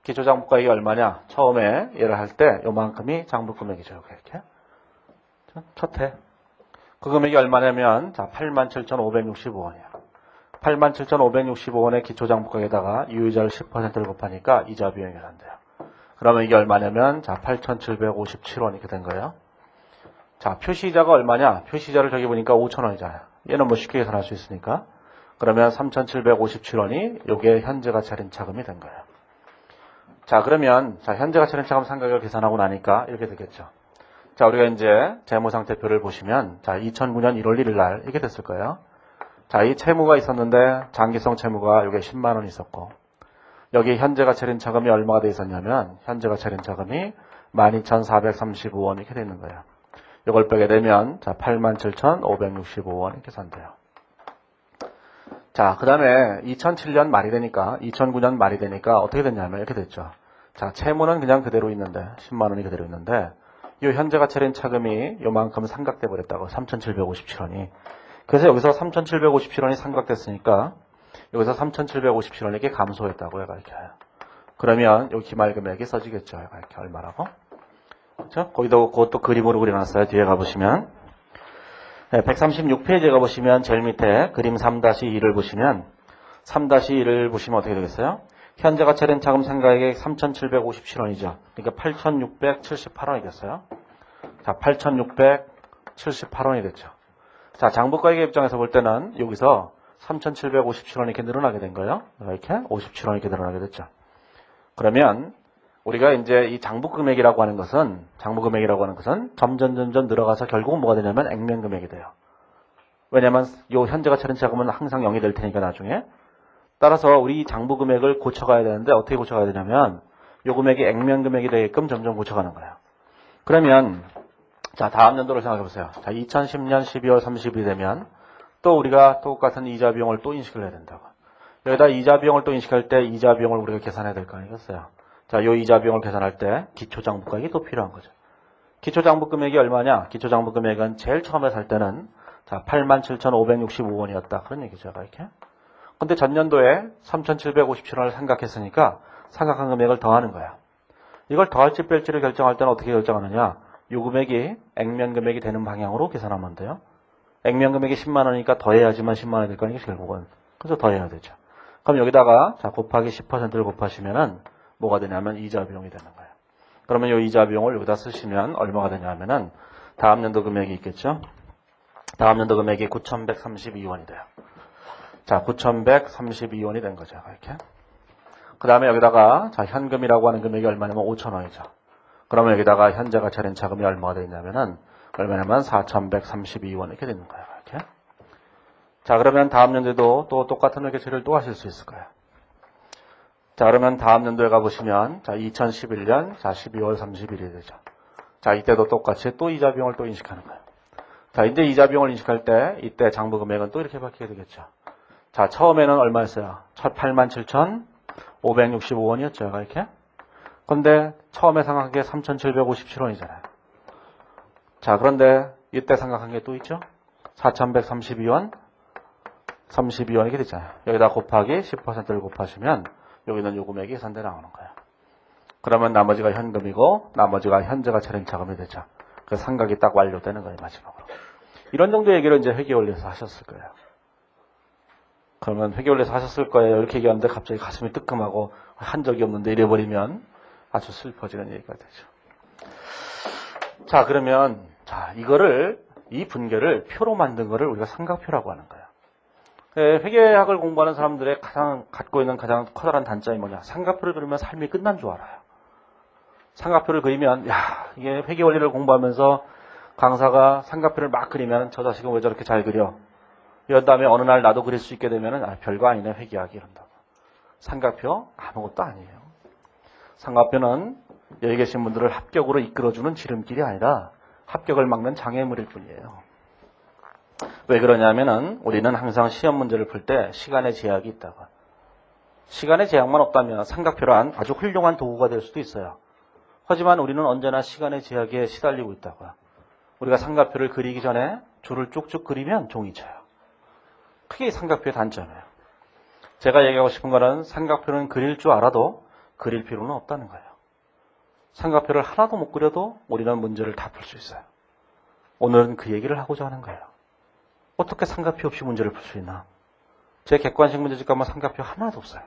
기초장부가액이 얼마냐? 처음에 얘를 할 때 요만큼이 장부금액이죠. 이렇게. 첫 해. 그 금액이 얼마냐면 자 87,565원이야. 87,565원의 기초장부가액에다가 유효자를 10%를 곱하니까 이자 비용이 계산돼요. 그러면 이게 얼마냐면 자 8,757원 이렇게 된 거예요. 자, 표시이자가 얼마냐? 표시이자를 저기 보니까 5,000원이잖아요. 얘는 뭐 쉽게 계산할 수 있으니까. 그러면 3,757원이 요게 현재가치 할인차금이 된 거예요. 자, 그러면 자 현재가치 할인차금 상가액을 계산하고 나니까 이렇게 되겠죠. 자, 우리가 이제 재무상태표를 보시면 자 2009년 1월 1일 날 이렇게 됐을 거예요. 자, 이 채무가 있었는데 장기성 채무가 요게 10만 원 있었고 여기 현재가치 할인차금이 얼마가 돼 있었냐면 현재가치 할인차금이 12,435원 이렇게 되는 거예요. 이걸 빼게 되면 자 87,565원 계산돼요. 자, 그 다음에 2007년 말이 되니까 2009년 말이 되니까 어떻게 됐냐면 이렇게 됐죠. 자, 채무는 그냥 그대로 있는데 10만 원이 그대로 있는데 이 현재가치 할인차금이 요만큼 삼각돼 버렸다고 3,757원이. 그래서 여기서 3,757원이 삼각됐으니까 여기서 3,757원에게 감소했다고 얘가 이렇게 해요. 그러면 요 기말금액이 써지겠죠. 얘가 이렇게 얼마라고? 그렇죠? 거기도 그것도 그림으로 그려놨어요. 뒤에 가보시면 136페이지에 가보시면 제일 밑에 그림 3-2를 보시면 3-1을 보시면 어떻게 되겠어요? 현재가치 할인차금 상가액이 3,757원이죠. 그러니까 8,678원이 됐어요. 자, 8,678원이 됐죠. 자, 장부가액의 입장에서 볼 때는 여기서 3,757원이 이렇게 늘어나게 된 거예요. 이렇게 57원이 이렇게 늘어나게 됐죠. 그러면 우리가 이제 이 장부금액이라고 하는 것은 점점 늘어가서 결국은 뭐가 되냐면 액면금액이 돼요. 왜냐면 요 현재가치 할인차금은 항상 0이 될 테니까 나중에. 따라서 우리 장부금액을 고쳐가야 되는데 어떻게 고쳐가야 되냐면 요 금액이 액면금액이 되게끔 점점 고쳐가는 거예요. 그러면 자, 다음 연도를 생각해 보세요. 자, 2010년 12월 30일이 되면 또 우리가 똑같은 이자 비용을 또 인식을 해야 된다고. 여기다 이자 비용을 또 인식할 때 이자 비용을 우리가 계산해야 될 거 아니겠어요? 자, 요 이자 비용을 계산할 때 기초장부가액이 또 필요한 거죠. 기초장부금액이 얼마냐? 기초장부금액은 제일 처음에 살 때는 자, 87,565원이었다. 그런 얘기죠. 이렇게. 근데 전년도에 3,757원을 삼각했으니까 삼각한 금액을 더하는 거야. 이걸 더할지 뺄지를 결정할 때는 어떻게 결정하느냐? 요 금액이 액면 금액이 되는 방향으로 계산하면 돼요. 액면 금액이 10만 원이니까 더해야지만 10만 원이 될 거니까 결국은. 그래서 더해야 되죠. 그럼 여기다가 자 곱하기 10%를 곱하시면은 뭐가 되냐면 이자 비용이 되는 거예요. 그러면 이 이자 비용을 여기다 쓰시면 얼마가 되냐 하면은 다음 연도 금액이 있겠죠. 다음 연도 금액이 9,132원이 돼요. 자, 9,132원이 된 거죠. 이렇게. 그 다음에 여기다가 자 현금이라고 하는 금액이 얼마냐면 5,000원이죠. 그러면 여기다가 현재 가치 할인 차금이 얼마가 되냐면은 얼마냐면 4,132원 이렇게 되는 거예요. 이렇게. 자, 그러면 다음 연도에도 또 똑같은 회계처리를 또 하실 수 있을 거예요. 자, 그러면 다음 연도에 가보시면 자 2011년 자 12월 30일이 되죠. 자, 이때도 똑같이 또 이자 비용을 또 인식하는 거예요. 자, 이제 이자 비용을 인식할 때 이때 장부 금액은 또 이렇게 바뀌게 되겠죠. 자, 처음에는 얼마였어요? 87,565원이었죠. 이렇게. 근데 처음에 생각한 게 3,757원이잖아요. 자, 그런데 이때 생각한 게 또 있죠? 4,132원, 32원 이렇게 되잖아요. 여기다 곱하기 10%를 곱하시면 여기는 요 금액이 계산돼 나오는 거예요. 그러면 나머지가 현금이고 나머지가 현재 가치 할인 차금이 되죠. 그 상각이 딱 완료되는 거예요, 마지막으로. 이런 정도 얘기를 이제 회계원리에서 하셨을 거예요. 그러면 회계원리에서 하셨을 거예요. 이렇게 얘기하는데 갑자기 가슴이 뜨끔하고 한 적이 없는데 이래버리면 아주 슬퍼지는 얘기가 되죠. 자, 그러면 자 이거를 이 분계를 표로 만든 거를 우리가 삼각표라고 하는 거예요. 회계학을 공부하는 사람들의 가장 갖고 있는 가장 커다란 단점이 뭐냐? 삼각표를 그리면 삶이 끝난 줄 알아요. 삼각표를 그리면 야 이게 회계 원리를 공부하면서 강사가 삼각표를 막 그리면 저 자식은 왜 저렇게 잘 그려? 이런 다음에 어느 날 나도 그릴 수 있게 되면은 아, 별거 아니네 회계학이 이런다고. 삼각표 아무것도 아니에요. 삼각표는 여기 계신 분들을 합격으로 이끌어주는 지름길이 아니라 합격을 막는 장애물일 뿐이에요. 왜 그러냐면은 우리는 항상 시험 문제를 풀 때 시간의 제약이 있다고. 시간의 제약만 없다면 삼각표란 아주 훌륭한 도구가 될 수도 있어요. 하지만 우리는 언제나 시간의 제약에 시달리고 있다고요. 우리가 삼각표를 그리기 전에 줄을 쭉쭉 그리면 종이 쳐요. 그게 이 삼각표의 단점이에요. 제가 얘기하고 싶은 거는 삼각표는 그릴 줄 알아도 그릴 필요는 없다는 거예요. 삼각표를 하나도 못 그려도 우리는 문제를 다 풀 수 있어요. 오늘은 그 얘기를 하고자 하는 거예요. 어떻게 삼각표 없이 문제를 풀 수 있나? 제 객관식 문제집 가면 삼각표 하나도 없어요.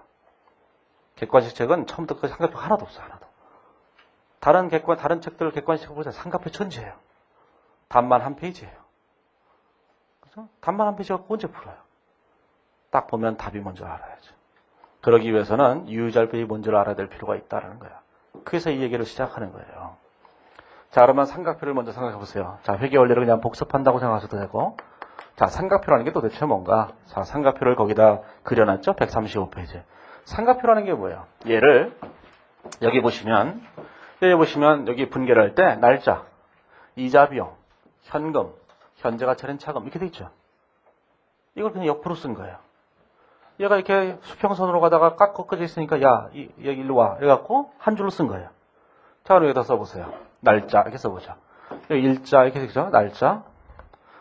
객관식 책은 처음부터 끝까지 삼각표 하나도 없어요. 하나도. 다른 책들 객관식 보세요. 삼각표 천지예요. 답만 한 페이지예요. 그렇죠? 답만 한 페이지 갖고 언제 풀어요? 딱 보면 답이 뭔지 알아야죠. 그러기 위해서는 유의절편이 뭔지를 알아야 될 필요가 있다는 거예요. 그래서 이 얘기를 시작하는 거예요. 자, 그러면 삼각표를 먼저 생각해 보세요. 자, 회계 원리를 그냥 복습한다고 생각하셔도 되고, 자, 삼각표라는 게 도대체 뭔가? 자, 삼각표를 거기다 그려놨죠? 135페이지. 삼각표라는 게 뭐예요? 얘를 여기 보시면 여기 분계를 할 때 날짜, 이자 비용, 현금, 현재 가치 할인 차금 이렇게 돼 있죠. 이걸 그냥 옆으로 쓴 거예요. 얘가 이렇게 수평선으로 가다가 깍 꺾어져 있으니까 야, 여기 일로 와. 이래갖고 한 줄로 쓴 거예요. 자, 그럼 여기다 써보세요. 날짜 이렇게 써보죠. 여기 일자 이렇게 되죠. 날짜.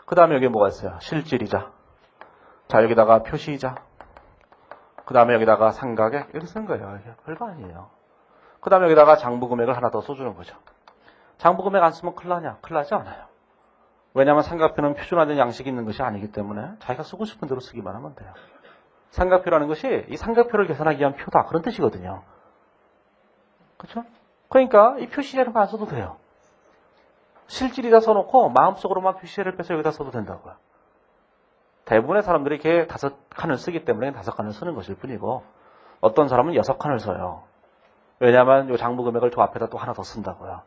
그 다음에 여기 뭐가 있어요? 실질이자. 자, 여기다가 표시이자. 그 다음에 여기다가 상가액 이렇게 쓴 거예요. 이게 별거 아니에요. 그 다음에 여기다가 장부 금액을 하나 더 써주는 거죠. 장부 금액 안 쓰면 큰일 나냐? 큰일 나지 않아요. 왜냐하면 삼각표는 표준화된 양식이 있는 것이 아니기 때문에 자기가 쓰고 싶은 대로 쓰기만 하면 돼요. 삼각표라는 것이 이 삼각표를 계산하기 위한 표다. 그런 뜻이거든요. 그렇죠? 그러니까 이 표시제는 안 써도 돼요. 실질이다 써놓고 마음속으로만 표시제를 빼서 여기다 써도 된다고요. 대부분의 사람들이 이렇게 5칸을 쓰기 때문에 5칸을 쓰는 것일 뿐이고 어떤 사람은 6칸을 써요. 왜냐하면 이 장부 금액을 저 앞에다 또 하나 더 쓴다고요.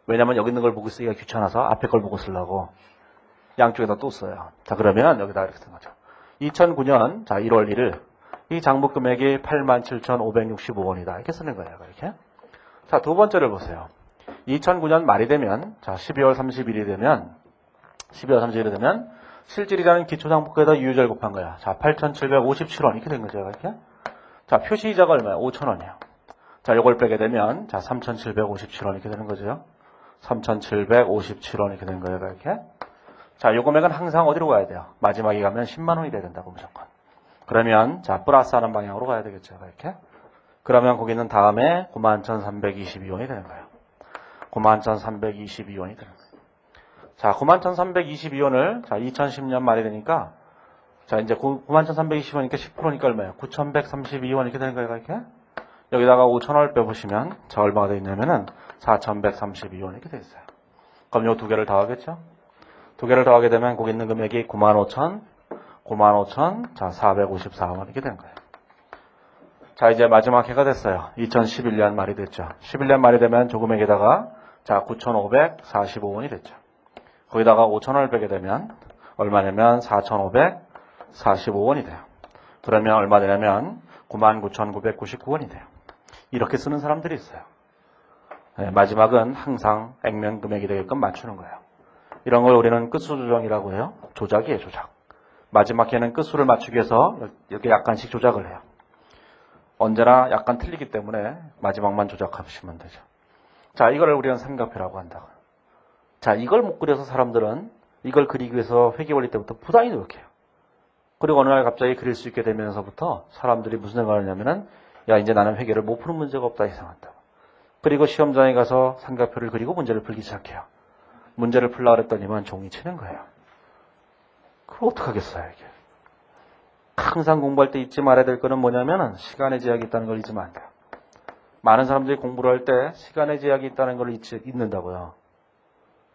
왜냐하면 여기 있는 걸 보고 쓰기가 귀찮아서 앞에 걸 보고 쓰려고 양쪽에다 또 써요. 자, 그러면 여기다 이렇게 쓴 거죠. 2009년 자 1월 1일 이 장부 금액이 87,565원이다. 이렇게 쓰는 거예요. 이렇게. 자, 두 번째를 보세요. 2009년 말이 되면 자 12월 30일이 되면 실질이라는 기초장부가에다 유효절 곱한 거야. 자, 8,757원 이렇게 된 거죠. 이렇게. 자, 표시이자가 얼마야? 5,000원이에요. 자, 요걸 빼게 되면 자 3,757원 이렇게 되는 거죠. 3,757원 이렇게 되는 거예요. 이렇게. 자, 요 금액은 항상 어디로 가야 돼요? 마지막에 가면 10만 원이 돼야 된다고 무조건. 그러면 자 플러스 하는 방향으로 가야 되겠죠. 이렇게. 그러면 거기는 다음에 91,322원이 되는 거예요. 91,322원이 되는 거예요. 자, 91,322원을 자 2010년 말이 되니까 자 이제 91,322원이니까 10%니까 얼마예요? 9,132원 이렇게 되는 거예요. 이렇게. 여기다가 5,000원을 빼보시면 자 얼마가 되어 있냐면은 4,132원 이렇게 돼 있어요. 그럼 요 두 개를 더하겠죠? 두 개를 더하게 되면 거기 있는 금액이 95,000, 95,000, 자, 454원 이렇게 된 거예요. 자, 이제 마지막 해가 됐어요. 2011년 말이 됐죠. 11년 말이 되면 조금액에다가 자, 9,545원이 됐죠. 거기다가 5,000원을 빼게 되면 얼마냐면 4,545원이 돼요. 그러면 얼마 되냐면 99,999원이 돼요. 이렇게 쓰는 사람들이 있어요. 네, 마지막은 항상 액면 금액이 되게끔 맞추는 거예요. 이런 걸 우리는 끝수 조정이라고 해요. 조작이에요, 조작. 마지막 해는 끝수를 맞추기 위해서 이렇게 약간씩 조작을 해요. 언제나 약간 틀리기 때문에 마지막만 조작하시면 되죠. 자, 이걸 우리는 삼각표라고 한다고. 자, 이걸 못 그려서 사람들은 이걸 그리기 위해서 회계 원리 때부터 부단히 노력해요. 그리고 어느 날 갑자기 그릴 수 있게 되면서부터 사람들이 무슨 생각을 하냐면은 야, 이제 나는 회계를 못 푸는 문제가 없다 이상한다. 그리고 시험장에 가서 삼각표를 그리고 문제를 풀기 시작해요. 문제를 풀라 그랬더니만 종이 치는 거예요. 그걸 어떡하겠어요, 이게. 항상 공부할 때 잊지 말아야 될 거는 뭐냐면은 시간의 제약이 있다는 걸 잊으면 안 돼요. 많은 사람들이 공부를 할 때 시간의 제약이 있다는 걸 잊는다고요.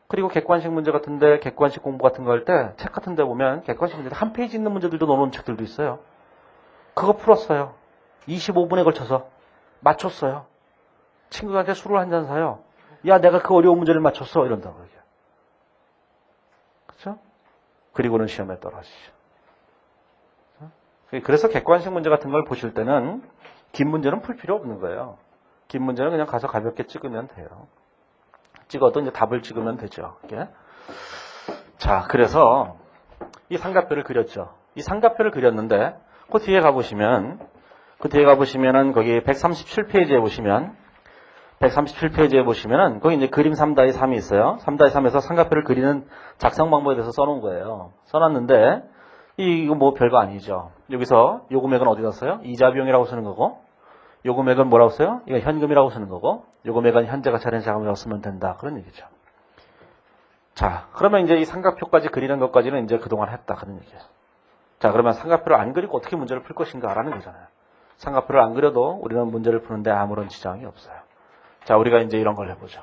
그리고 객관식 문제 같은데 객관식 공부 같은 거 할 때 책 같은 데 보면 객관식 문제 한 페이지 있는 문제들도 넣어놓은 책들도 있어요. 그거 풀었어요. 25분에 걸쳐서 맞췄어요. 친구한테 술을 한 잔 사요. 야, 내가 그 어려운 문제를 맞췄어. 이런다고 얘기해요. 그렇죠? 그리고는 시험에 떨어지죠. 그래서 객관식 문제 같은 걸 보실 때는 긴 문제는 풀 필요 없는 거예요. 긴 문제는 그냥 가서 가볍게 찍으면 돼요. 찍어도 이제 답을 찍으면 되죠. 이게. 자, 그래서 이 삼각표를 그렸죠. 이 삼각표를 그렸는데 그 뒤에 가보시면은 거기 137페이지에 보시면은 거기 이제 그림 3-3이 있어요. 3-3에서 삼각표를 그리는 작성 방법에 대해서 써놓은 거예요. 써놨는데 이거 뭐 별거 아니죠. 여기서 요 금액은 어디다 써요? 이자 비용이라고 쓰는 거고, 요 금액은 뭐라고 써요? 이거 현금이라고 쓰는 거고, 요 금액은 현재가 차린 자금이라고 쓰면 된다. 그런 얘기죠. 자, 그러면 이제 이 삼각표까지 그리는 것까지는 이제 그동안 했다. 그런 얘기예요. 자, 그러면 삼각표를 안 그리고 어떻게 문제를 풀 것인가라는 거잖아요. 삼각표를 안 그려도 우리는 문제를 푸는데 아무런 지장이 없어요. 자, 우리가 이제 이런 걸 해보죠.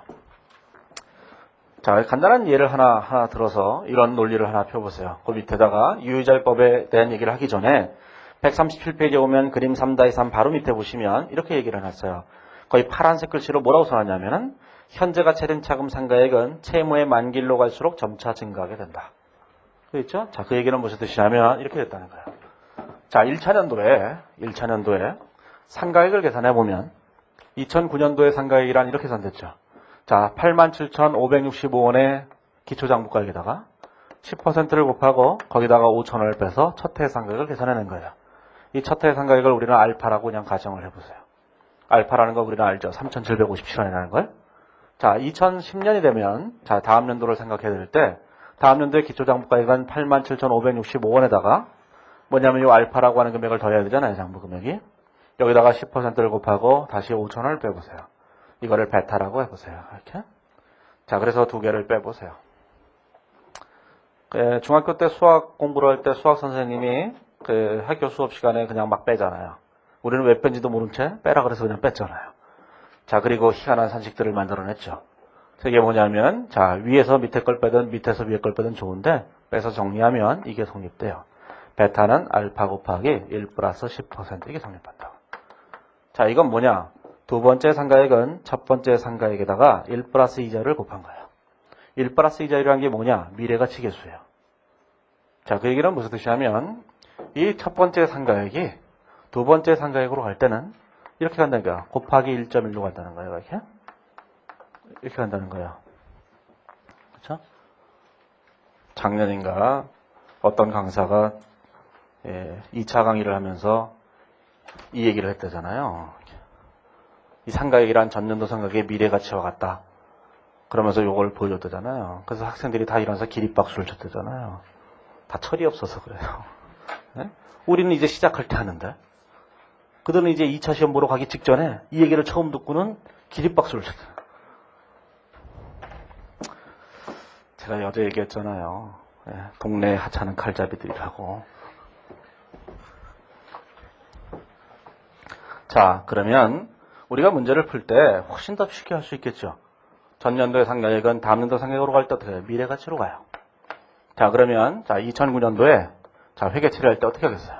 자, 간단한 예를 하나 들어서 이런 논리를 하나 펴보세요. 그 밑에다가 유의자율법에 대한 얘기를 하기 전에 137페이지에 오면 그림 3-3 바로 밑에 보시면 이렇게 얘기를 해놨어요. 거의 파란색 글씨로 뭐라고 써놨냐면은 현재가 차린 차금 상가액은 채무의 만기일로 갈수록 점차 증가하게 된다. 그렇죠? 자, 그 얘기는 무슨 뜻이냐면 이렇게 됐다는 거예요. 자, 1차년도에 상가액을 계산해보면 2009년도에 상가액이란 이렇게 계산됐죠. 자, 87,565원의 기초장부가액에다가 10%를 곱하고 거기다가 5,000원을 빼서 첫 해 상가액을 계산해낸 거예요. 이 첫 해 상가액을 우리는 알파라고 그냥 가정을 해보세요. 알파라는 거 우리는 알죠. 3,757원이라는 걸. 자, 2010년이 되면 자, 다음 연도를 생각해야 될 때 다음 연도의 기초장부가액은 87,565원에다가 뭐냐면 이 알파라고 하는 금액을 더해야 되잖아요. 장부 금액이. 여기다가 10%를 곱하고 다시 5,000원을 빼보세요. 이거를 베타라고 해보세요. 이렇게. 자, 그래서 두 개를 빼보세요. 중학교 때 수학 공부를 할 때 수학 선생님이 학교 수업 시간에 그냥 막 빼잖아요. 우리는 왜 뺀지도 모른 채 빼라 그래서 그냥 뺐잖아요. 자, 그리고 희한한 산식들을 만들어냈죠. 그게 뭐냐면, 자, 위에서 밑에 걸 빼든 밑에서 위에 걸 빼든 좋은데 빼서 정리하면 이게 성립돼요. 베타는 알파 곱하기 1 플러스 10% 이게 성립한다. 자, 이건 뭐냐? 두 번째 상가액은 첫 번째 상가액에다가 1 플러스 이자를 곱한 거예요. 1 플러스 이자율이라는 게 뭐냐? 미래가치 계수예요. 자, 그 얘기는 무슨 뜻이냐면 이 첫 번째 상가액이 두 번째 상가액으로 갈 때는 이렇게 간다니까. 곱하기 1.1로 간다는 거예요. 이렇게 간다는 거예요. 그렇죠? 작년인가 어떤 강사가 2차 강의를 하면서 이 얘기를 했다잖아요. 이 상가액이란 전년도 상가액의 미래가치와 같다. 그러면서 이걸 보여줬다잖아요. 그래서 학생들이 다 일어나서 기립박수를 쳤다잖아요. 다 철이 없어서 그래요. 네? 우리는 이제 시작할 때 하는데 그들은 이제 2차 시험 보러 가기 직전에 이 얘기를 처음 듣고는 기립박수를 쳤어요. 제가 어제 얘기했잖아요. 동네 하찮은 칼잡이들이라고. 자, 그러면 우리가 문제를 풀 때 훨씬 더 쉽게 할 수 있겠죠. 전년도의 상가액은 다음 년도 상가액으로 갈 때 어떻게 해요? 미래가치로 가요. 자, 그러면, 자, 2009년도에, 자, 회계 처리할 때 어떻게 하겠어요?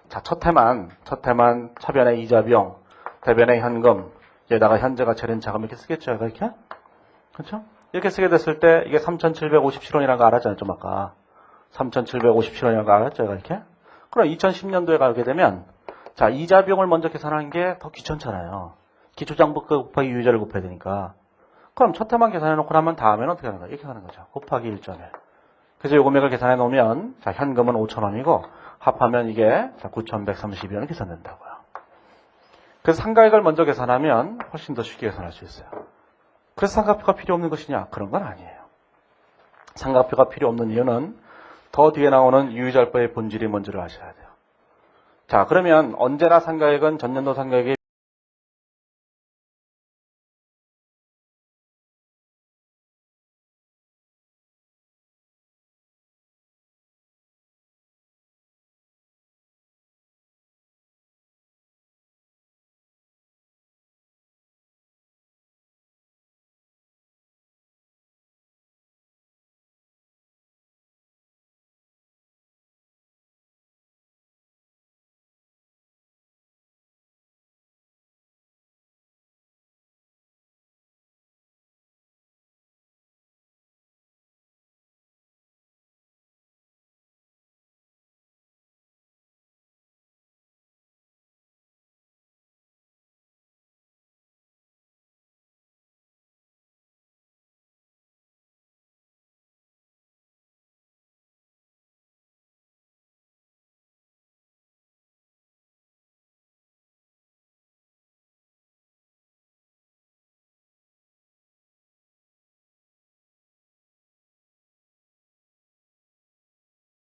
자, 첫 해만 차변의 이자 비용, 대변의 현금, 여기다가 현재가 처리한 자금 이렇게 쓰겠죠? 이렇게? 그렇죠? 이렇게 쓰게 됐을 때, 이게 3,757원이라는 거 알았잖아요, 좀 아까. 3,757원이라는 거 알았죠, 이렇게? 그럼 2010년도에 가게 되면, 자, 이자 비용을 먼저 계산하는 게 더 귀찮잖아요. 기초장부가 곱하기 유의자를 곱해야 되니까. 그럼 첫 해만 계산해 놓고 나면 다음에는 어떻게 하는 거예요? 이렇게 하는 거죠. 곱하기 1.1. 그래서 요 금액을 계산해 놓으면, 자, 현금은 5,000원이고, 합하면 이게, 자, 9,132원이 계산된다고요. 그래서 상가액을 먼저 계산하면 훨씬 더 쉽게 계산할 수 있어요. 그래서 상가표가 필요 없는 것이냐? 그런 건 아니에요. 상가표가 필요 없는 이유는 더 뒤에 나오는 유의자율법의 본질이 뭔지를 아셔야 돼요. 자, 그러면 언제나 상가액은 전년도 상가액의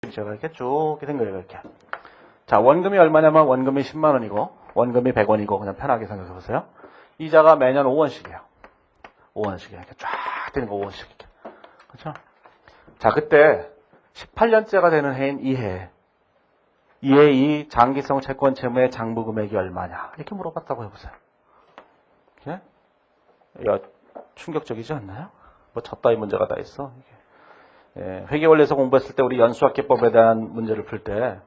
유의자가 이렇게 쭉 된 거예요, 이렇게. 자, 원금이 얼마냐면 원금이 10만 원이고, 원금이 100원이고, 그냥 편하게 생각해 보세요. 이자가 매년 5원씩이에요. 5원씩이에요. 이렇게 쫙 되는 거 5원씩. 이렇게. 그렇죠? 자, 그때 18년째가 되는 해인 이해. 이해 이 장기성 채권 채무의 장부 금액이 얼마냐. 이렇게 물어봤다고 해보세요. 이렇게? 야, 충격적이지 않나요? 뭐 졌다의 문제가 다 있어. 예, 회계원리에서 공부했을 때 우리 연수학계법에 대한 문제를 풀 때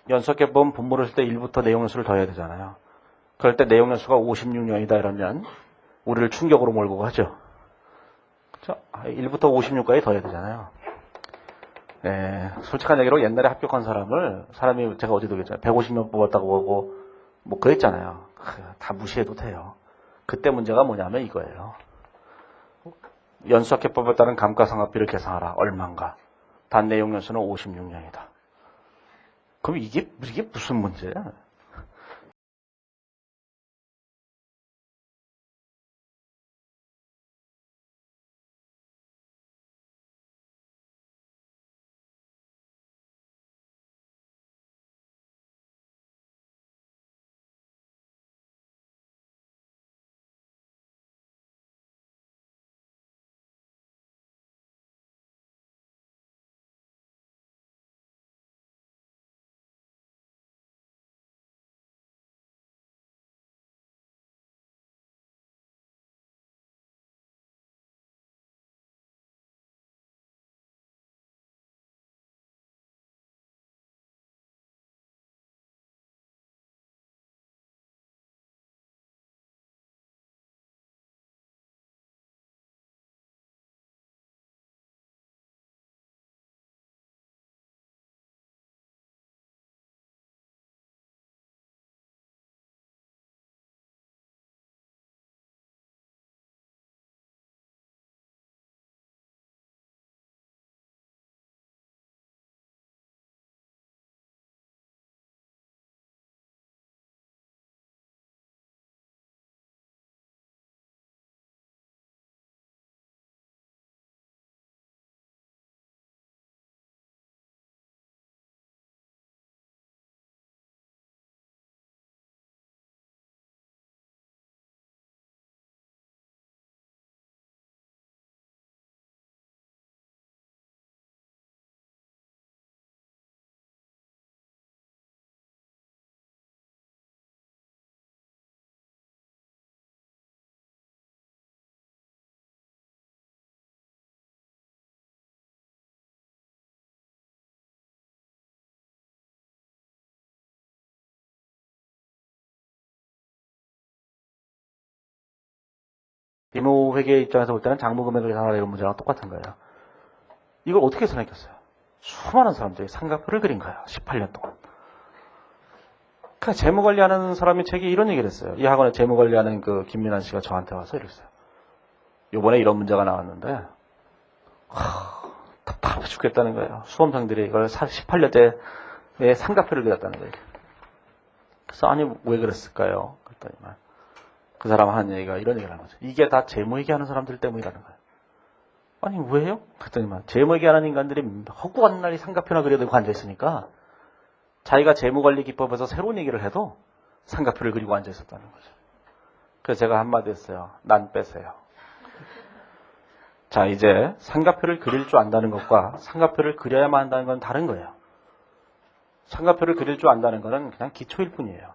연수학계법은 분모를 쓸 때 1부터 내용연수를 더해야 되잖아요. 그럴 때 내용연수가 56년이다 이러면 우리를 충격으로 몰고 가죠. 그렇죠? 1부터 56까지 더해야 되잖아요. 예, 솔직한 얘기로 옛날에 합격한 사람이 제가 어제도 얘기했잖아요. 150명 뽑았다고 하고 뭐 그랬잖아요. 다 무시해도 돼요. 그때 문제가 뭐냐면 이거예요. 연수학계법에 따른 감가상각비를 계산하라. 얼마인가. 단 내용연수는 56년이다. 그럼 이게 무슨 문제야? 재무회계 입장에서 볼 때는 장부금액을 계산하라 이런 문제랑 똑같은 거예요. 이걸 어떻게 생각했어요? 수많은 사람들이 삼각표를 그린 거예요. 18년 동안. 그러니까 재무관리하는 사람이 책에 이런 얘기를 했어요. 이 학원에 재무관리하는 그 김민환 씨가 저한테 와서 이랬어요. 요번에 이런 문제가 나왔는데 답답해 죽겠다는 거예요. 수험생들이 이걸 18년째 삼각표를 그렸다는 거예요. 그래서 아니 왜 그랬을까요? 그랬더니만 그 사람 하는 얘기가 이런 얘기를 하는 거죠. 이게 다 재무회계하는 사람들 때문이라는 거예요. 아니 왜요? 그랬더니만 재무회계하는 인간들이 헛구간 날이 삼각표나 그려야 되고 앉아있으니까 자기가 재무관리 기법에서 새로운 얘기를 해도 삼각표를 그리고 앉아있었다는 거죠. 그래서 제가 한마디 했어요. 난 빼세요. 자, 이제 삼각표를 그릴 줄 안다는 것과 삼각표를 그려야만 한다는 건 다른 거예요. 삼각표를 그릴 줄 안다는 것은 그냥 기초일 뿐이에요.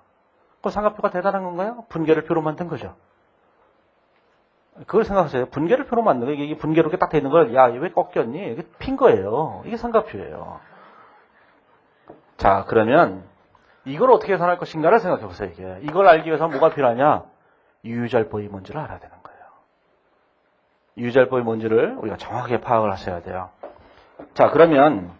그 삼각표가 대단한 건가요? 분계를 표로 만든 거죠. 그걸 생각하세요. 분계를 표로 만든 거, 이게 분계로 이렇게 딱 돼 있는 걸, 야, 왜 꺾였니? 이게 핀 거예요. 이게 삼각표예요. 자, 그러면 이걸 어떻게 계산할 것인가를 생각해 보세요, 이게. 이걸 알기 위해서 뭐가 필요하냐? 유유절법이 뭔지를 알아야 되는 거예요. 유유절법이 뭔지를 우리가 정확하게 파악을 하셔야 돼요. 자, 그러면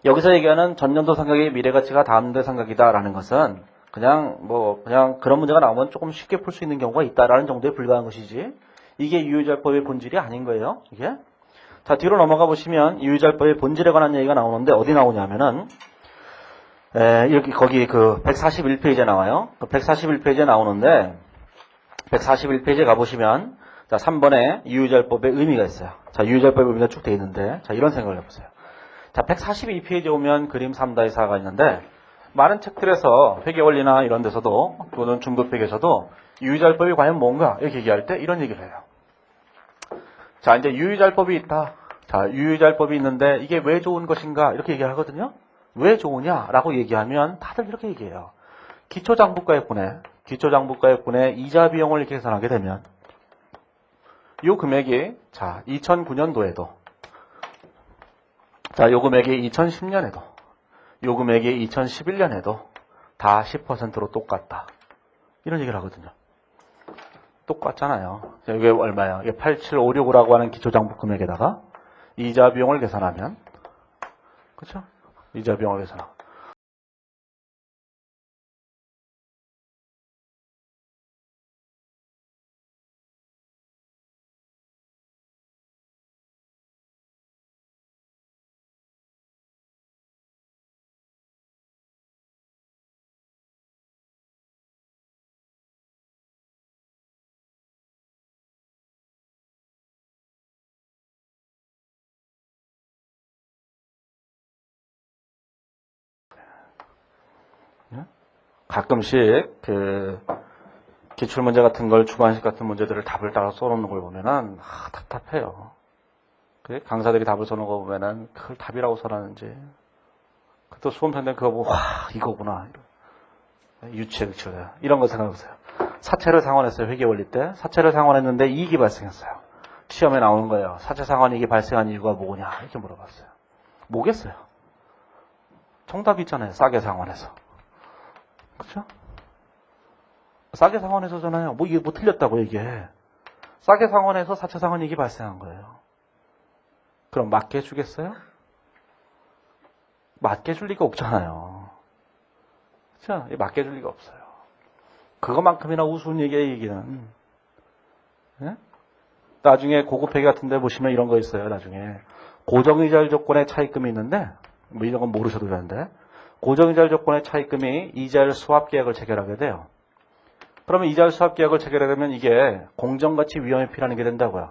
여기서 얘기하는 전년도 삼각의 미래가치가 다음년도의 삼각이다라는 것은 그냥 그런 문제가 나오면 조금 쉽게 풀 수 있는 경우가 있다라는 정도에 불과한 것이지 이게 유유절법의 본질이 아닌 거예요. 이게. 자, 뒤로 넘어가 보시면 유유절법의 본질에 관한 얘기가 나오는데 어디 나오냐면은 여기 거기 그 141페이지에 나와요. 그 141페이지에 나오는데 141페이지에 가보시면 자 3번에 유유절법의 의미가 있어요. 자, 유유절법의 의미가 쭉 돼 있는데 자 이런 생각을 해보세요. 자, 142페이지에 오면 그림 3-4가 있는데 많은 책들에서 회계원리나 이런 데서도 또는 중급회계에서도 유유절법이 과연 뭔가 이렇게 얘기할 때 이런 얘기를 해요. 자, 이제 유유절법이 있다. 자, 유유절법이 있는데 이게 왜 좋은 것인가 이렇게 얘기하거든요. 왜 좋으냐라고 얘기하면 다들 이렇게 얘기해요. 기초장부가액분의 이자 비용을 이렇게 계산하게 되면 이 금액이 자 2009년도에도 자, 요 금액이 2010년에도, 요 금액이 2011년에도 다 10%로 똑같다. 이런 얘기를 하거든요. 똑같잖아요. 이게 얼마예요? 이게 8756이라고 하는 기초장부 금액에다가 이자 비용을 계산하면, 그렇죠? 이자 비용을 계산하고. 가끔씩 기출문제 같은 걸 주관식 같은 문제들을 답을 따라 써놓는 걸 보면은 답답해요. 그래? 강사들이 답을 써놓은 거 보면은 그걸 답이라고 써놨는지 또 수험생들은 그거 보고 와 이거구나 유치해 그쵸 이런 거 생각해보세요. 사채를 상환했어요. 회계원리 때 사채를 상환했는데 이익이 발생했어요. 시험에 나오는 거예요. 사채 상환이익이 발생한 이유가 뭐냐 이렇게 물어봤어요. 뭐겠어요? 정답이 있잖아요. 싸게 상환해서. 그렇죠? 싸게 상환해서잖아요. 이게 뭐 틀렸다고 이게. 싸게 상환해서 사채 상환이익이 발생한 거예요. 그럼 맞게 해주겠어요? 맞게 해줄 리가 없잖아요. 그렇죠? 맞게 해줄 리가 없어요. 그거만큼이나 우스운 얘기예요, 얘기는. 네? 나중에 고급회계 같은 데 보시면 이런 거 있어요, 나중에. 고정이자 조건의 차입금이 있는데, 뭐 이런 건 모르셔도 되는데, 고정이자 조건의 차입금이 이자율 수합계약을 체결하게 돼요. 그러면 이자율 수합계약을 체결하려면 이게 공정가치 위험에 필요한 게 된다고요.